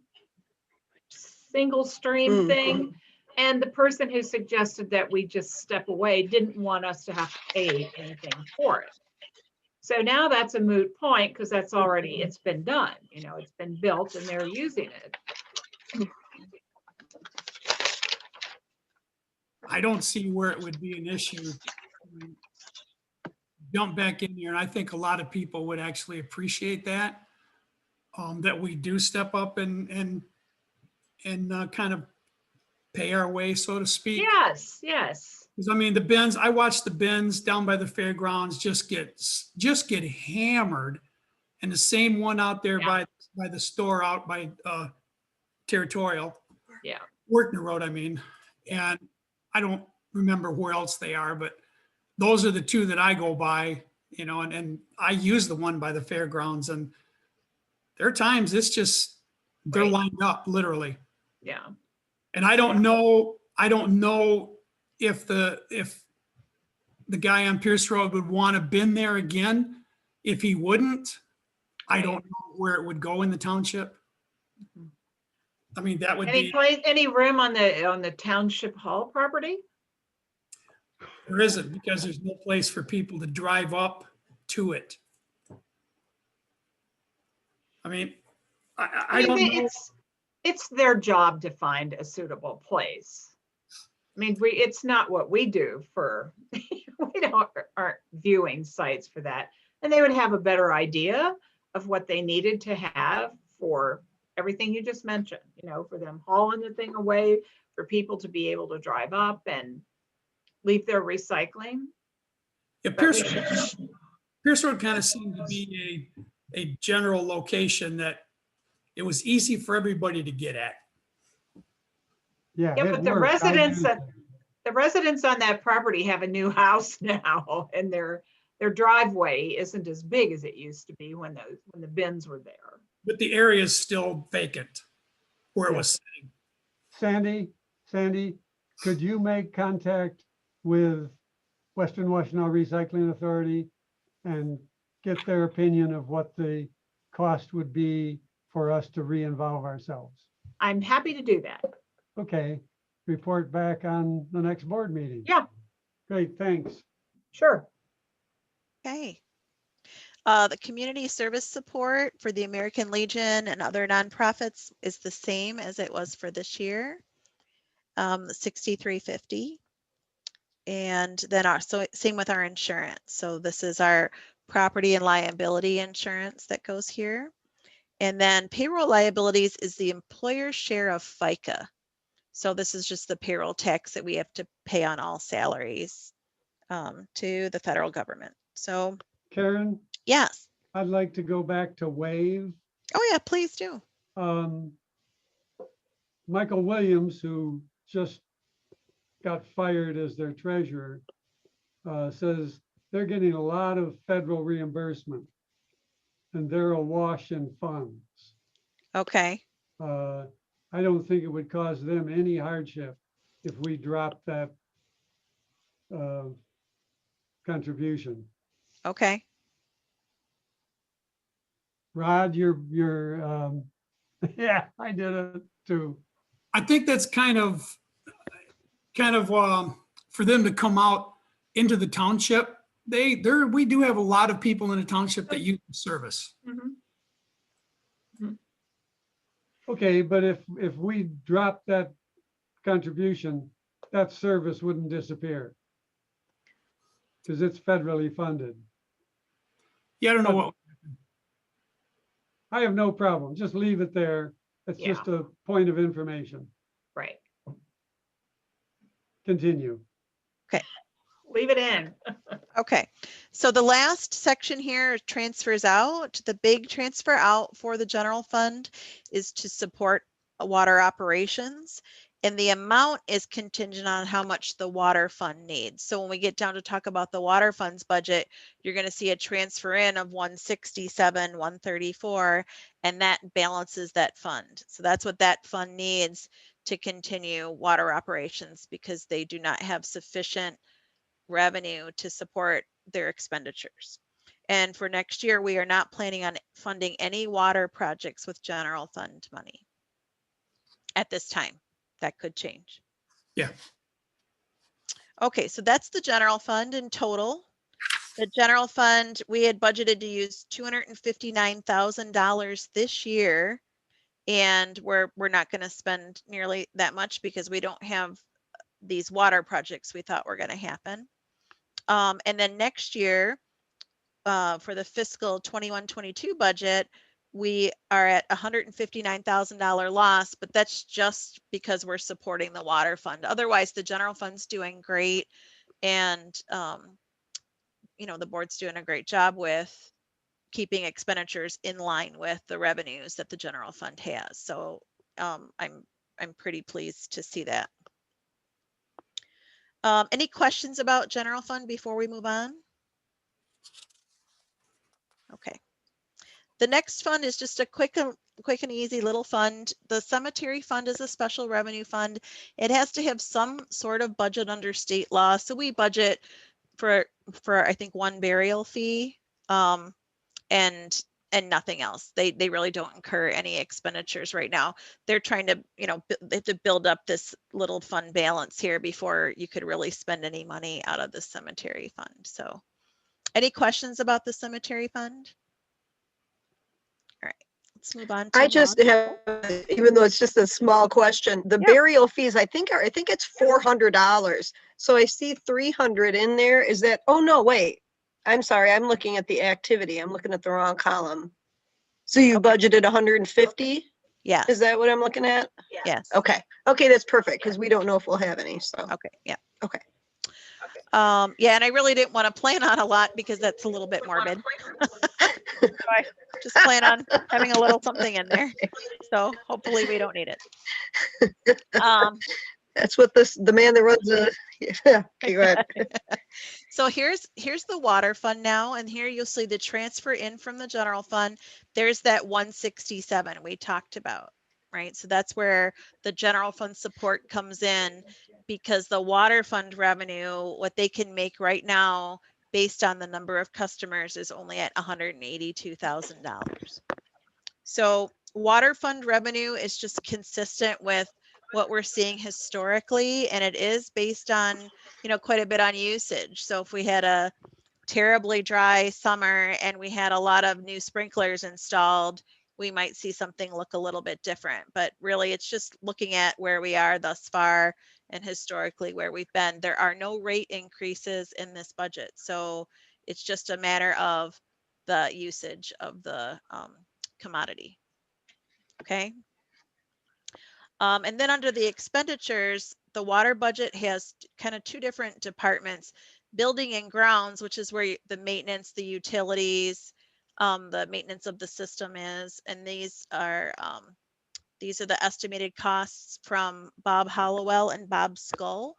single stream thing. And the person who suggested that we just step away didn't want us to have to pay anything for it. So now that's a moot point, because that's already, it's been done, it's been built and they're using it. I don't see where it would be an issue. Jump back in here, and I think a lot of people would actually appreciate that, that we do step up and kind of pay our way, so to speak. Yes. Because I mean, the bins, I watched the bins down by the fairgrounds just get hammered, and the same one out there by the store out by Territorial. Yeah. Workner Road, I mean, and I don't remember where else they are, but those are the two that I go by, and I use the one by the fairgrounds, and there are times it's just, they're lined up literally. Yeah. And I don't know if the guy on Pierce Road would want to bin there again. If he wouldn't, I don't know where it would go in the township. I mean, that would be. Any room on the township hall property? There isn't, because there's no place for people to drive up to it. I mean, I don't know. It's their job to find a suitable place. I mean, it's not what we do for, aren't viewing sites for that. And they would have a better idea of what they needed to have for everything you just mentioned, for them hauling the thing away, for people to be able to drive up and leave their recycling. Yeah, Pierce Road kind of seemed to be a general location that it was easy for everybody to get at. Yeah, but the residents on that property have a new house now, and their driveway isn't as big as it used to be when the bins were there. But the area is still vacant where it was sitting. Sandy, could you make contact with Western Washtenaw Recycling Authority and get their opinion of what the cost would be for us to re-involve ourselves? I'm happy to do that. Okay, report back on the next board meeting. Yeah. Great, thanks. Sure. Okay. The community service support for the American Legion and other nonprofits is the same as it was for this year, $63.50. And then same with our insurance. So this is our property and liability insurance that goes here. And then payroll liabilities is the employer's share of FICA. So this is just the payroll tax that we have to pay on all salaries to the federal government. So Karen? Yes. I'd like to go back to WAVE. Oh yeah, please do. Michael Williams, who just got fired as their treasurer, says they're getting a lot of federal reimbursement and they're awash in funds. Okay, I don't think it would cause them any hardship if we drop that contribution. okay. Rod, you're yeah, I did it too. I think that's kind of for them to come out into the township. We do have a lot of people in the township that use the service. Mhm. Okay, but if we drop that contribution, that service wouldn't disappear. Because it's federally funded. Yeah, I don't know what, I have no problem. Just leave it there. It's Yeah. just a point of information. Right. Continue. Leave it in. Okay, so the last section here transfers out. The big transfer out for the general fund is to support water operations. And the amount is contingent on how much the water fund needs. So when we get down to talk about the water fund's budget, you're going to see a transfer in of 167, 134, and that balances that fund. So that's what that fund needs to continue water operations because they do not have sufficient revenue to support their expenditures. And for next year, we are not planning on funding any water projects with general fund money at this time. That could change. Yeah. Okay, so that's the general fund in total. The general fund, we had budgeted to use $259,000 this year, and we're not going to spend nearly that much because we don't have these water projects we thought were going to happen. And then next year, for the fiscal 21-22 budget, we are at $159,000 loss, but that's just because we're supporting the water fund. Otherwise, the general fund's doing great, and you know, the board's doing a great job with keeping expenditures in line with the revenues that the general fund has. So I'm pretty pleased to see that. Any questions about general fund before we move on? Okay. The next fund is just a quick and easy little fund. The cemetery fund is a special revenue fund. It has to have some sort of budget under state law. So we budget for I think one burial fee and nothing else. They really don't incur any expenditures right now. They're trying to, you know, they have to build up this little fund balance here before you could really spend any money out of the cemetery fund. So any questions about the cemetery fund? All right, let's move on to I just have, even though it's just a small question, the burial fees, I think it's $400. So I see 300 in there. Is that, oh no, wait. I'm sorry, I'm looking at the activity. I'm looking at the wrong column. So you budgeted 150? Yeah. Is that what I'm looking at? Yes. Okay. Okay, that's perfect because we don't know if we'll have any. So. Okay. Yeah. Okay. Yeah, and I really didn't want to plan on a lot because that's a little bit morbid. So I just plan on having a little something in there. So hopefully we don't need it. That's what the man that runs the, yeah, okay, go ahead. So here's the water fund now, and here you'll see the transfer in from the general fund. There's that 167 we talked about, right? So that's where the general fund support comes in, because the water fund revenue, what they can make right now based on the number of customers, is only at $182,000. So water fund revenue is just consistent with what we're seeing historically, and it is based on, you know, quite a bit on usage. So if we had a terribly dry summer and we had a lot of new sprinklers installed, we might see something look a little bit different. But really, it's just looking at where we are thus far and historically where we've been. There are no rate increases in this budget, so it's just a matter of the usage of the commodity. Okay. And then under the expenditures, the water budget has kind of two different departments: building and grounds, which is where the maintenance, the utilities, the maintenance of the system is. And these are the estimated costs from Bob Hollowell and Bob Skull.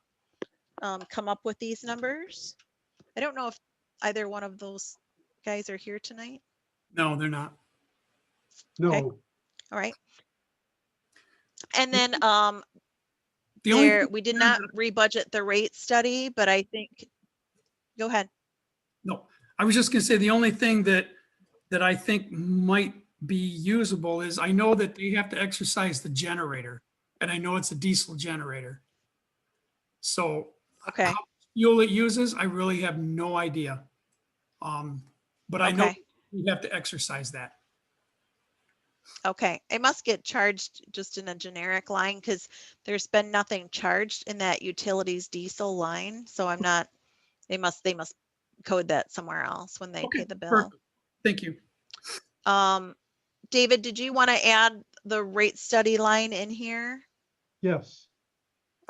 Come up with these numbers. I don't know if either one of those guys are here tonight. No, they're not. No. All right. And then The only there, thing- we did not rebudget the rate study, but I think, go ahead. No, I was just gonna say, the only thing that I think might be usable is, I know that they have to exercise the generator, and I know it's a diesel generator. So Okay, how much fuel it uses, I really have no idea. But I know okay, we have to exercise that. okay. It must get charged just in a generic line because there's been nothing charged in that utilities diesel line. So I'm not, they must code that somewhere else when they Okay, pay the bill. perfect. Thank you. David, did you want to add the rate study line in here? Yes.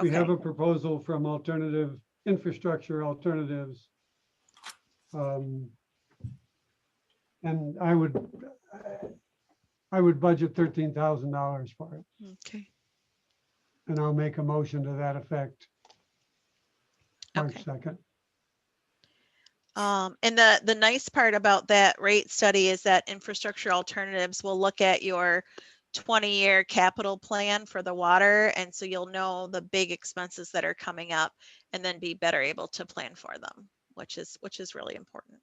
We have Okay, a proposal from Alternative Infrastructure Alternatives. And I would budget $13,000 for it, okay, and I'll make a motion to that effect. March okay. 2nd. And the nice part about that rate study is that Infrastructure Alternatives will look at your 20-year capital plan for the water. And so you'll know the big expenses that are coming up and then be better able to plan for them, which is really important.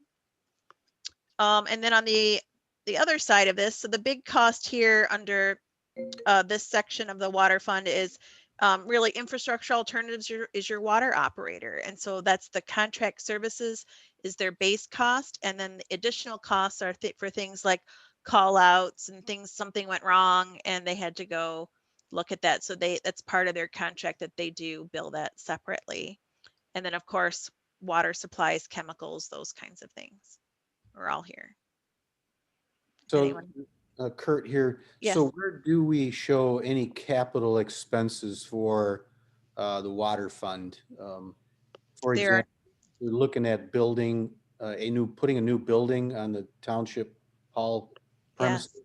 And then on the other side of this, so the big cost here under this section of the water fund is really Infrastructure Alternatives is your water operator. And so that's the contract services is their base cost. And then the additional costs are for things like call outs and things, something went wrong and they had to go look at that. So that's part of their contract that they do bill that separately. And then of course, water supplies, chemicals, those kinds of things are all here. So Anyone? Kurt here. Yes. So where do we show any capital expenses for the water fund? For There are- example, we're looking at building putting a new building on the township hall premises. Yes.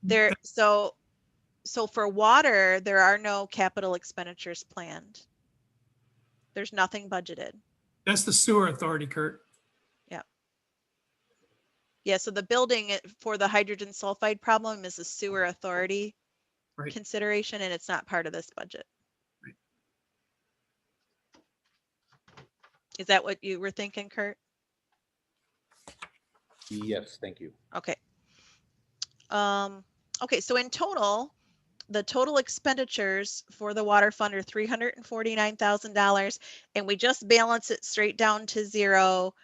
There, so for water, there are no capital expenditures planned. There's nothing budgeted. That's the sewer authority, Kurt. Yeah, so the building for the hydrogen sulfide problem is a sewer authority Right. consideration, and it's not part of this budget. Right. Is that what you were thinking, Kurt? Yes, thank you. Okay. Okay, so in total, the total expenditures for the water fund are $349,000, and we just balance it straight down to zero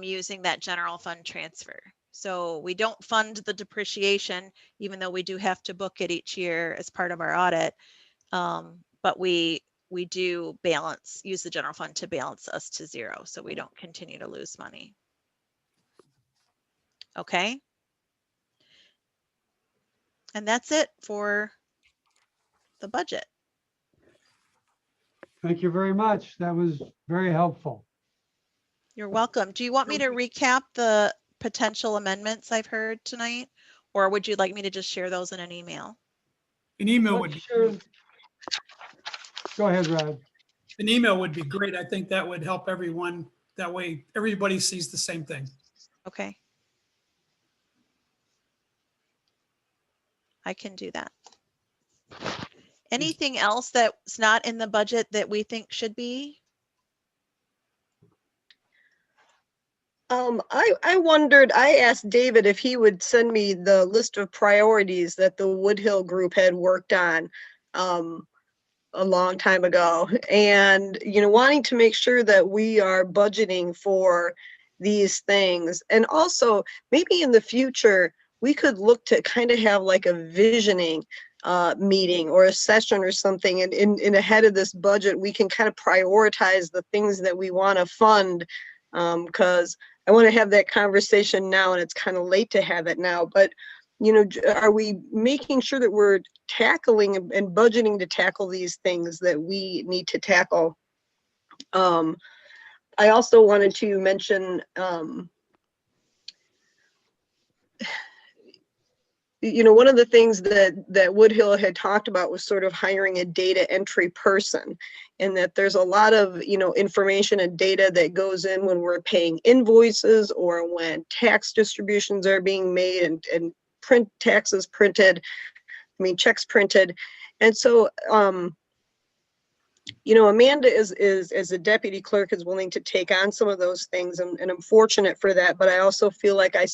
using that general fund transfer. So we don't fund the depreciation, even though we do have to book it each year as part of our audit. But we do use the general fund to balance us to zero, so we don't continue to lose money. Okay. And that's it for the budget. Thank you very much. That was very helpful. You're welcome. Do you want me to recap the potential amendments I've heard tonight? Or would you like me to just share those in an email? An email would be, Go ahead, Rod. an email would be great. I think that would help everyone. That way, everybody sees the same thing. Okay. I can do that. Anything else that's not in the budget that we think should be? I wondered, I asked David if he would send me the list of priorities that the Woodhill group had worked on a long time ago. And, wanting to make sure that we are budgeting for these things. And also maybe in the future, we could look to kind of have like a visioning meeting or a session or something. And in ahead of this budget, we can kind of prioritize the things that we want to fund. Because I want to have that conversation now, and it's kind of late to have it now. But, are we making sure that we're tackling and budgeting to tackle these things that we need to tackle? I also wanted to mention you know, one of the things that Woodhill had talked about was sort of hiring a data entry person, and that there's a lot of, you know, information and data that goes in when we're paying invoices or when tax distributions are being made and taxes printed, I mean, checks printed. And so, you know, Amanda is as a deputy clerk is willing to take on some of those things, and I'm fortunate for that. But I also feel like I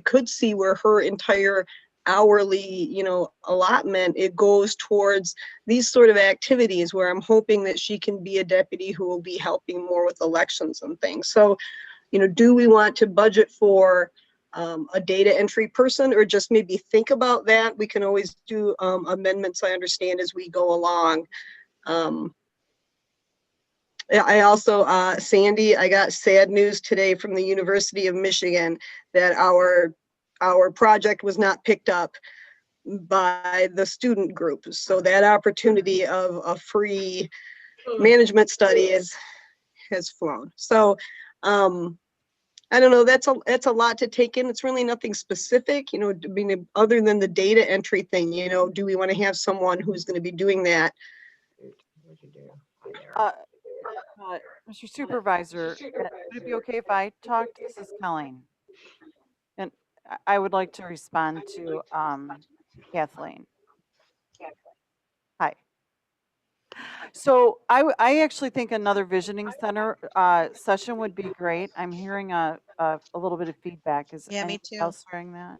could see where her entire hourly, you know, allotment, it goes towards these sort of activities where I'm hoping that she can be a deputy who will be helping more with elections and things. So, you know, do we want to budget for a data entry person, or just maybe think about that? We can always do amendments, I understand, as we go along. I also, Sandy, I got sad news today from the University of Michigan that our project was not picked up by the student group. So that opportunity of a free management study has flown. So I don't know, that's a lot to take in. It's really nothing specific, you know, I mean, other than the data entry thing, you know, do we want to have someone who's going to be doing that? Mr. Supervisor, would it be okay if I talked? This is Colleen. And I would like to respond to Kathleen. Hi. So I actually think another visioning center session would be great. I'm hearing a little bit of feedback. Is Yeah, me anyone too. else hearing that?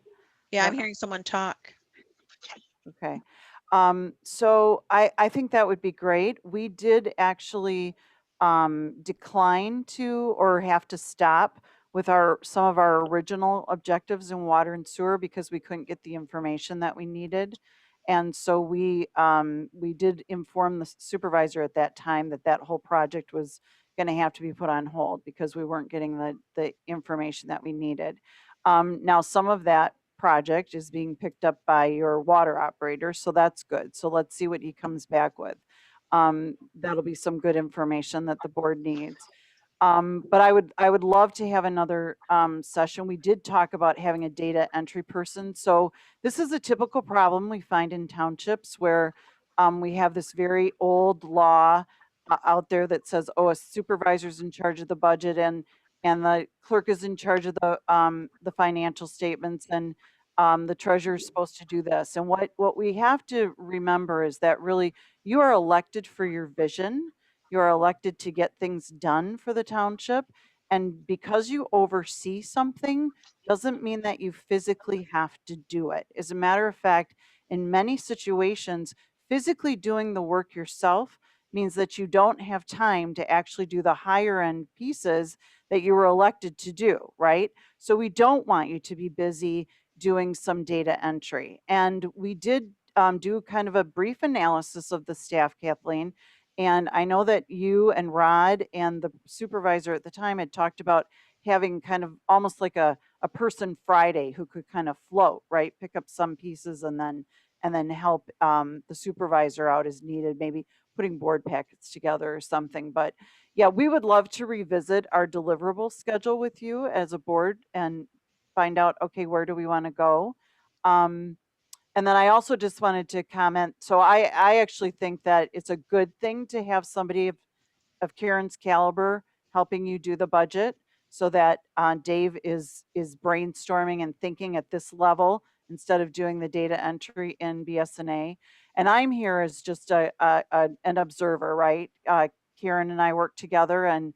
Yeah, I'm Okay. hearing someone talk. Okay. So I think that would be great. We did actually decline to or have to stop with some of our original objectives in water and sewer because we couldn't get the information that we needed. And so we did inform the supervisor at that time that whole project was going to have to be put on hold because we weren't getting the information that we needed. Now, some of that project is being picked up by your water operator, so that's good. So let's see what he comes back with. That'll be some good information that the board needs. But I would love to have another session. We did talk about having a data entry person. So this is a typical problem we find in townships where we have this very old law out there that says, oh, a supervisor's in charge of the budget and the clerk is in charge of the financial statements, and the treasurer is supposed to do this. And what we have to remember is that really you are elected for your vision. You are elected to get things done for the township. And because you oversee something doesn't mean that you physically have to do it. As a matter of fact, in many situations, physically doing the work yourself means that you don't have time to actually do the higher end pieces that you were elected to do, right? So we don't want you to be busy doing some data entry. And we did do kind of a brief analysis of the staff, Kathleen. And I know that you and Rod and the supervisor at the time had talked about having kind of almost like a person Friday who could kind of float, right? Pick up some pieces and then help the supervisor out as needed, maybe putting board packets together or something. But yeah, we would love to revisit our deliverable schedule with you as a board and find out, okay, where do we want to go? And then I also just wanted to comment. So I actually think that it's a good thing to have somebody of Karen's caliber helping you do the budget so that Dave is brainstorming and thinking at this level instead of doing the data entry in BSNA. And I'm here as just an observer, right? Karen and I work together and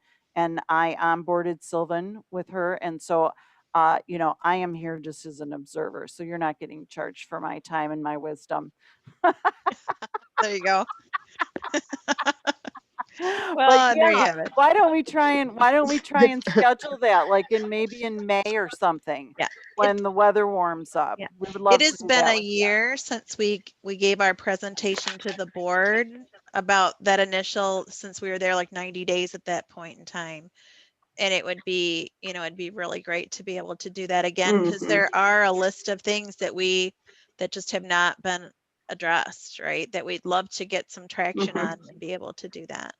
I onboarded Sylvan with her. And so you know, I am here just as an observer, so you're not getting charged for my time and my wisdom. There you go. Well, there you yeah, have it. why don't we try and schedule that like maybe in May or something? Yeah. When the weather warms up. Yeah. We would love It to has do been that a with you. year since we gave our presentation to the board about that initial, since we were there like 90 days at that point in time. And it would be, you know, it'd be really great to be able to do that again, because there are a list of things that just have not been addressed, right? That we'd love to get some traction on and be able to do that.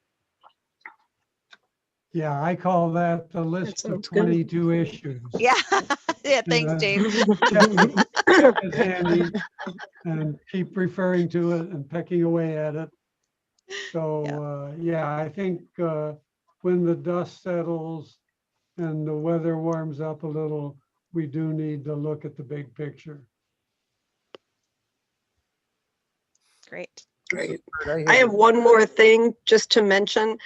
Yeah, I call that the list of sounds good. 22 issues. Yeah. Yeah. Thanks, Dave. stuff is handy and keep referring to it and pecking away at it. So, yeah, I think when the dust settles and the weather warms up a little, we do need to look at the big picture. Great. Great. I have one more thing just to mention.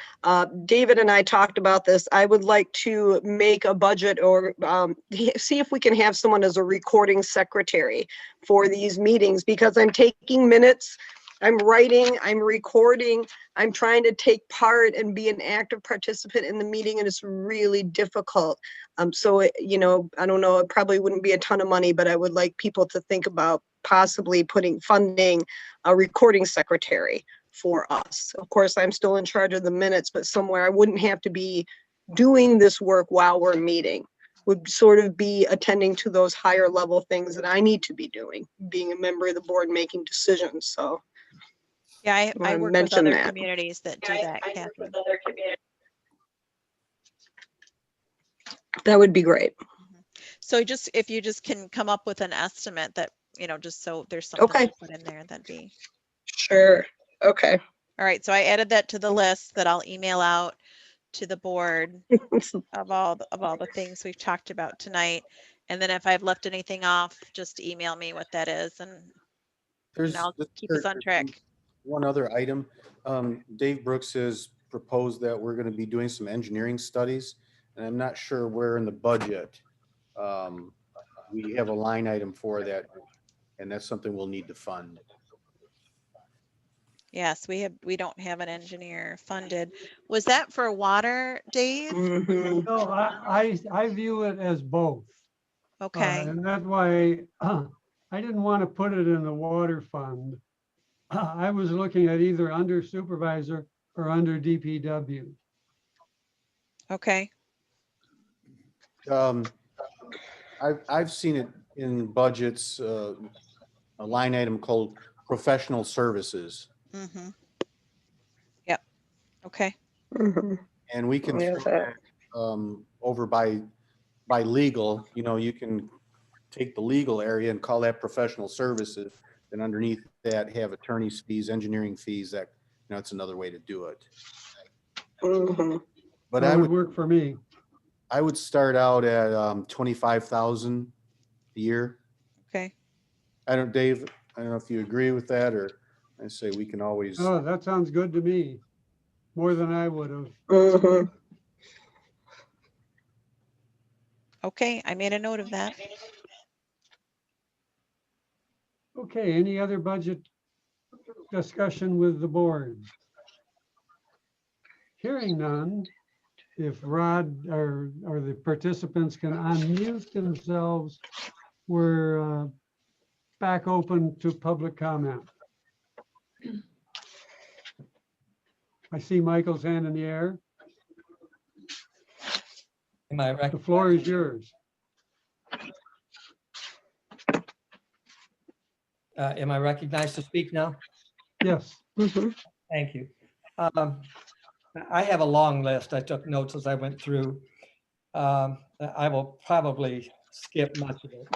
David and I talked about this. I would like to make a budget or see if we can have someone as a recording secretary for these meetings, because I'm taking minutes, I'm writing, I'm recording, I'm trying to take part and be an active participant in the meeting, and it's really difficult. So, you know, I don't know, it probably wouldn't be a ton of money, but I would like people to think about possibly funding a recording secretary for us. Of course, I'm still in charge of the minutes, but somewhere I wouldn't have to be doing this work while we're meeting. Would sort of be attending to those higher level things that I need to be doing, being a member of the board, making decisions. So Yeah, I wanna work with mention other that. communities that do that, Kathy. that would be great. So just, if you just can come up with an estimate that, you know, just so there's something Okay. to put in there, that'd be. Sure. Okay. All right, so I added that to the list that I'll email out to the board of all the things we've talked about tonight. And then if I've left anything off, just email me what that is, and I'll keep us on track. One other item, Dave Brooks has proposed that we're going to be doing some engineering studies, and I'm not sure where in the budget we have a line item for that, and that's something we'll need to fund. Yes, we don't have an engineer funded. Was that for water, Dave? Mhm. No, I view it as both. Okay, And that's why I didn't want to put it in the water fund. I was looking at either under supervisor or under DPW. okay, I've seen it in budgets, a line item called professional services, mm-hmm. Yep, okay, Mhm. and we can Yeah, throw that, over by legal. You know, you can take the legal area and call that professional services, and underneath that have attorney's fees, engineering fees. That, you know, it's another way to do it. Mhm. But That I would would work for me. start out at 25,000 a year. okay. Dave, I don't know if you agree with that, or I say we can always. Oh, that sounds good to me. More than I would have. Mhm. Okay, I made a note of that. Okay, any other budget discussion with the board? Hearing none, if Rod or the participants can unmute themselves, we're back open to public comment. I see Michael's hand in the air. Am I The floor is yours. Am I recognized to speak now? Yes. Mhm. Thank you. I have a long list. I took notes as I went through. I will probably skip much of it.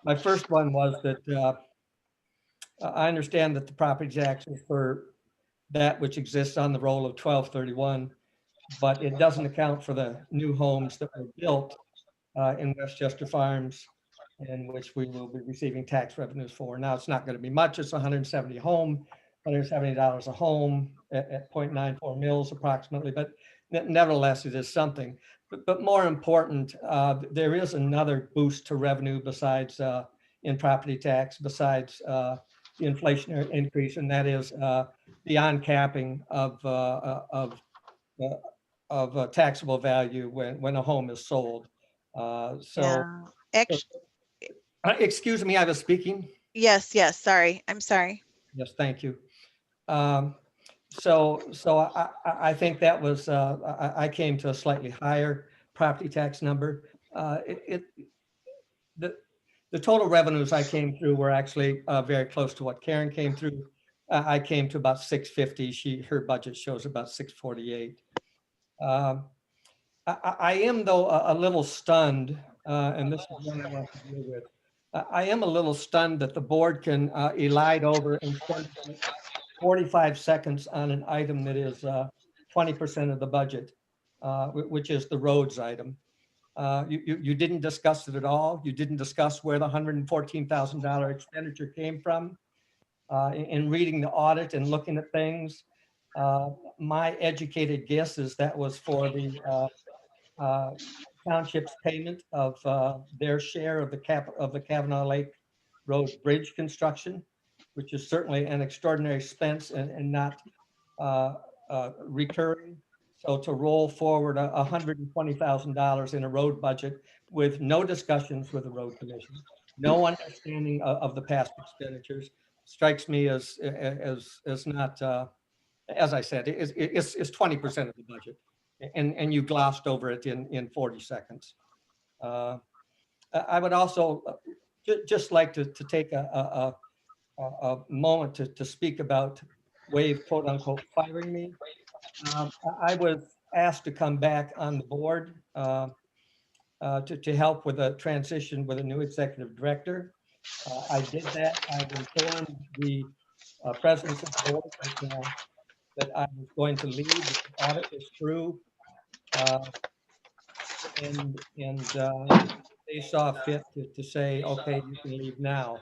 My first one was that I understand that the property tax is for that which exists on the roll of 1231, but it doesn't account for the new homes that were built in Westchester Farms, in which we will be receiving tax revenues for. Now, it's not going to be much. It's $170 a home at 0.94 mils approximately, but nevertheless, it is something. But more important, there is another boost to revenue besides in property tax, besides the inflationary increase, and that is the on-capping of taxable value when a home is sold. Yeah. Actually, Excuse me, I was speaking. yes, sorry. I'm sorry. Yes, thank you. So I think that was, I came to a slightly higher property tax number. The total revenues I came through were actually very close to what Karen came through. I came to about 650. Her budget shows about 648. I am though a little stunned and this is one I want to deal with. I am a little stunned that the board can elide over and spend 45 seconds on an item that is 20% of the budget, which is the roads item. You didn't discuss it at all. You didn't discuss where the $114,000 expenditure came from. In reading the audit and looking at things, my educated guess is that was for the township's payment of their share of the Kavanaugh Lake Road Bridge construction, which is certainly an extraordinary expense and not recurring. So to roll forward $120,000 in a road budget with no discussions with the road commission, no understanding of the past expenditures, strikes me as not, as I said, it's 20% of the budget, and you glossed over it in 40 seconds. I would also just like to take a moment to speak about Wave, quote unquote, firing me. I was asked to come back on the board to help with a transition with a new executive director. I did that. I informed the president of the board that I was going to leave, that the audit was through. And they saw fit to say, okay, you can leave now.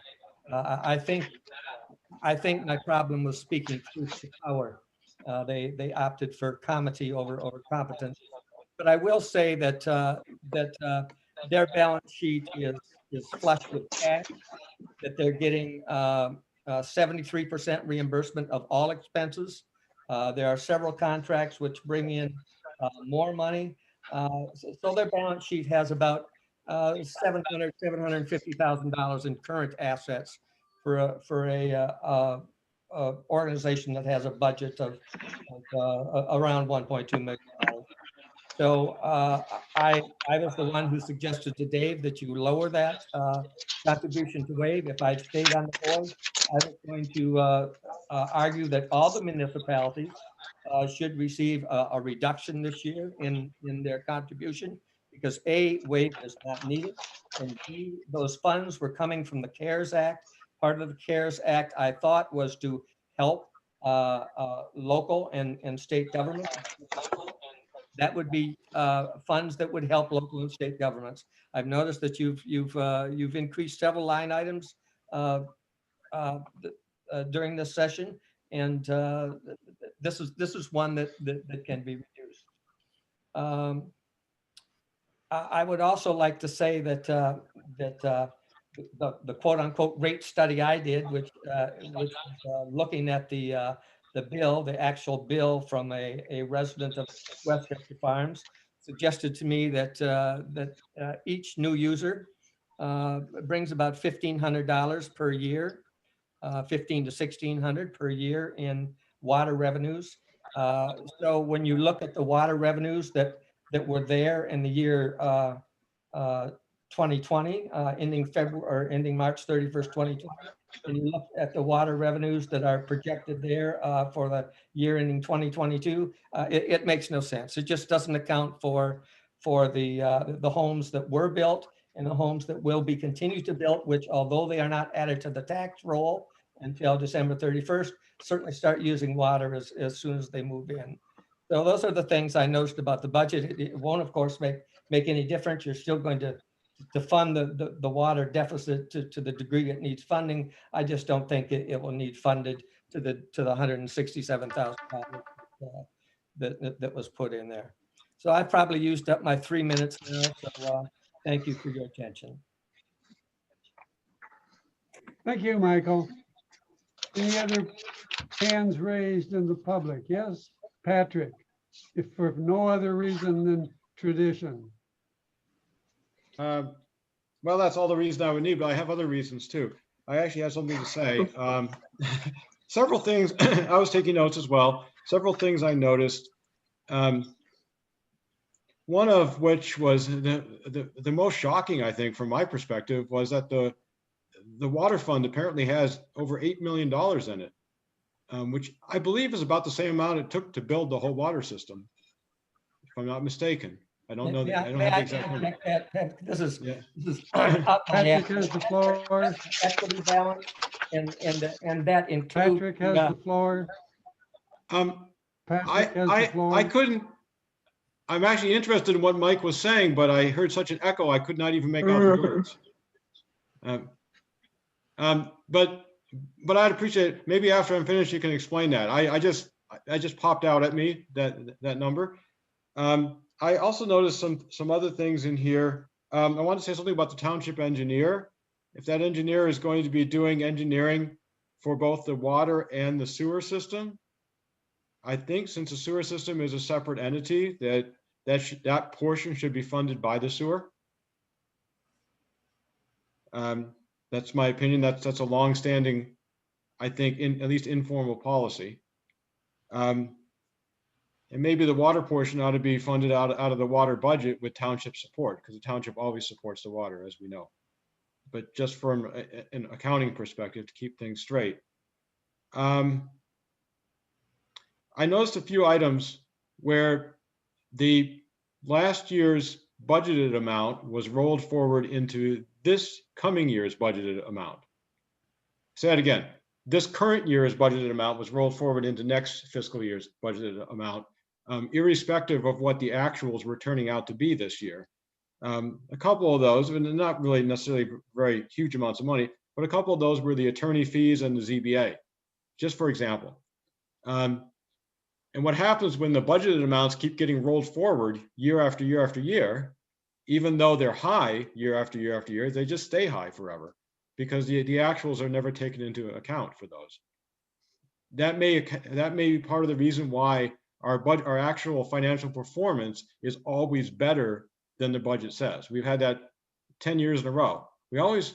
I think my problem was speaking truth to power. They opted for comity over competence. But I will say that their balance sheet is flush with cash, that they're getting 73% reimbursement of all expenses. There are several contracts which bring in more money. So their balance sheet has about $750,000 in current assets for a organization that has a budget of around $1.2 million. So I was the one who suggested to Dave that you lower that contribution to Wave. If I'd stayed on the board, I was going to argue that all the municipalities should receive a reduction this year in their contribution, because A, Wave is not needed, and B, those funds were coming from the CARES Act. Part of the CARES Act, I thought, was to help local and state governments. That would be funds that would help local and state governments. I've noticed that you've increased several line items during this session, and this is one that can be reduced. I would also like to say that the quote unquote rate study I did, which was looking at the bill, the actual bill from a resident of Westchester Farms, suggested to me that each new user brings about $1,500 per year, $1,500 to $1,600 per year in water revenues. So when you look at the water revenues that were there in the year 2020, ending March 31st, 2020, and you look at the water revenues that are projected there for the year ending 2022, it makes no sense. It just doesn't account for the homes that were built and the homes that will be continued to build, which, although they are not added to the tax roll until December 31st, certainly start using water as soon as they move in. So those are the things I noticed about the budget. It won't, of course, make any difference. You're still going to fund the water deficit to the degree it needs funding. I just don't think it will need funded to the $167,000 that was put in there. So I probably used up my 3 minutes now. So thank you for your attention. Thank you, Michael. Any other hands raised in the public? Yes, Patrick, if for no other reason than tradition. Well, that's all the reason I would need, but I have other reasons too. I actually have something to say. Several things, I was taking notes as well. Several things I noticed. One of which was the most shocking, I think, from my perspective, was that the water fund apparently has over $8 million in it, which I believe is about the same amount it took to build the whole water system, if I'm not mistaken. I don't know, May I- I don't may have the I exact number. interject, Pat? This is Yeah. up my Patrick has alley. the floor. Equity balance, and that includes. Patrick has the floor. Patrick has the I floor. couldn't, I'm actually interested in what Mike was saying, but I heard such an echo, I could not even make out the words. But I'd appreciate, it. Maybe after I'm finished, you can explain that. I just popped out at me, that number. I also noticed some other things in here. I want to say something about the township engineer. If that engineer is going to be doing engineering for both the water and the sewer system, I think since the sewer system is a separate entity, that portion should be funded by the sewer. That's my opinion. That's a longstanding, I think, at least informal policy. And maybe the water portion ought to be funded out of the water budget with township support, because the township always supports the water, as we know. But just from an accounting perspective, to keep things straight. I noticed a few items where the last year's budgeted amount was rolled forward into this coming year's budgeted amount. Say that again. This current year's budgeted amount was rolled forward into next fiscal year's budgeted amount, irrespective of what the actuals were turning out to be this year. A couple of those, and not really necessarily very huge amounts of money, but a couple of those were the attorney fees and the ZBA, just for example. And what happens when the budgeted amounts keep getting rolled forward year after year after year, even though they're high year after year after year, they just stay high forever because the actuals are never taken into account for those. That may be part of the reason why our actual financial performance is always better than the budget says. We've had that 10 years in a row. We're always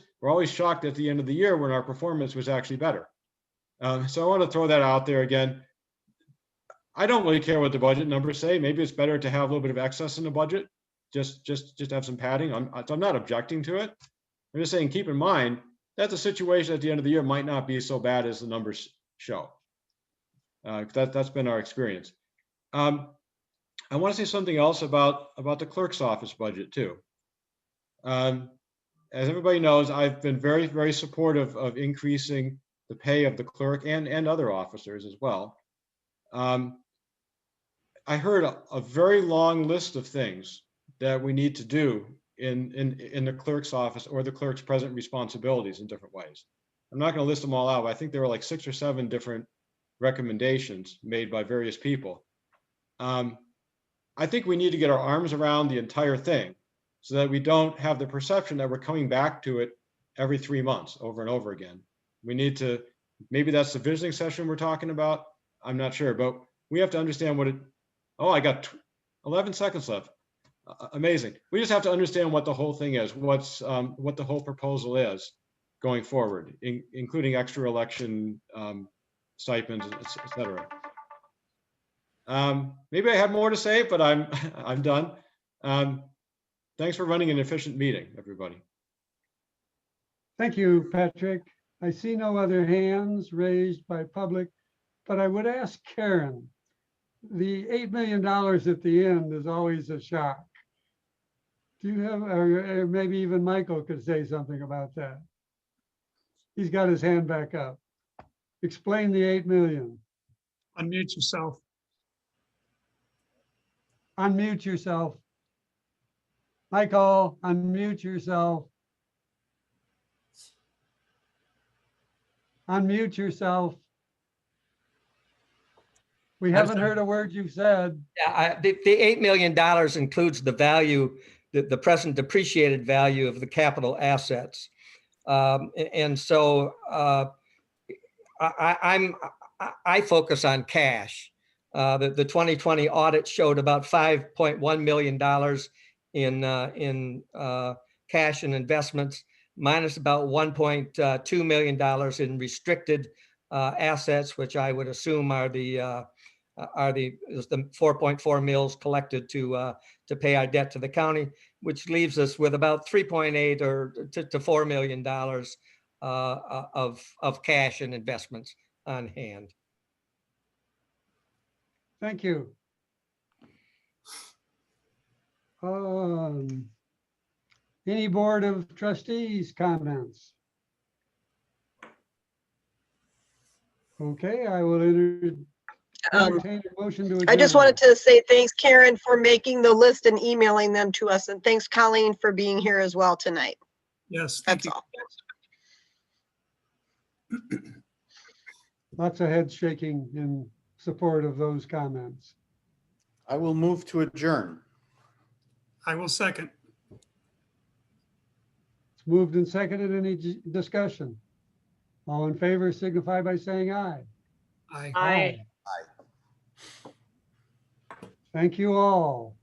shocked at the end of the year when our performance was actually better. So I want to throw that out there again. I don't really care what the budget numbers say. Maybe it's better to have a little bit of excess in the budget, just have some padding. I'm not objecting to it. I'm just saying, keep in mind that the situation at the end of the year might not be so bad as the numbers show. That's been our experience. I want to say something else about the clerk's office budget too. As everybody knows, I've been very, very supportive of increasing the pay of the clerk and other officers as well. I heard a very long list of things that we need to do in the clerk's office or the clerk's present responsibilities in different ways. I'm not going to list them all out, but I think there were like 6 or 7 different recommendations made by various people. I think we need to get our arms around the entire thing so that we don't have the perception that we're coming back to it every 3 months over and over again. We need to, maybe that's the visiting session we're talking about. I'm not sure, but we have to understand what it, oh, I got 11 seconds left. Amazing. We just have to understand what the whole thing is, what the whole proposal is going forward, including extra election stipends, et cetera. Maybe I have more to say, but I'm done. Thanks for running an efficient meeting, everybody. Thank you, Patrick. I see no other hands raised by public, but I would ask Karen, the $8 million at the end is always a shock. Do you have, or maybe even Michael could say something about that? He's got his hand back up. Explain the 8 million. Unmute yourself. Unmute yourself. Michael, unmute yourself. Unmute yourself. We haven't heard a word you've said. Yeah, the $8 million includes the value, the present depreciated value of the capital assets. And so I focus on cash. The 2020 audit showed about $5.1 million in cash and investments, minus about $1.2 million in restricted assets, which I would assume are the 4.4 mils collected to pay our debt to the county, which leaves us with about 3.8 or to $4 million of cash and investments on hand. Thank you. Any Board of Trustees comments? Okay, I will entertain a motion to adjourn. I just wanted to say thanks, Karen, for making the list and emailing them to us. And thanks, Colleen, for being here as well tonight. Yes, thank That's you. all. Lots of heads shaking in support of those comments. I will move to adjourn. I will second. It's moved and seconded. Any discussion? All in favor signify by saying aye. Aye. Aye. Thank you all.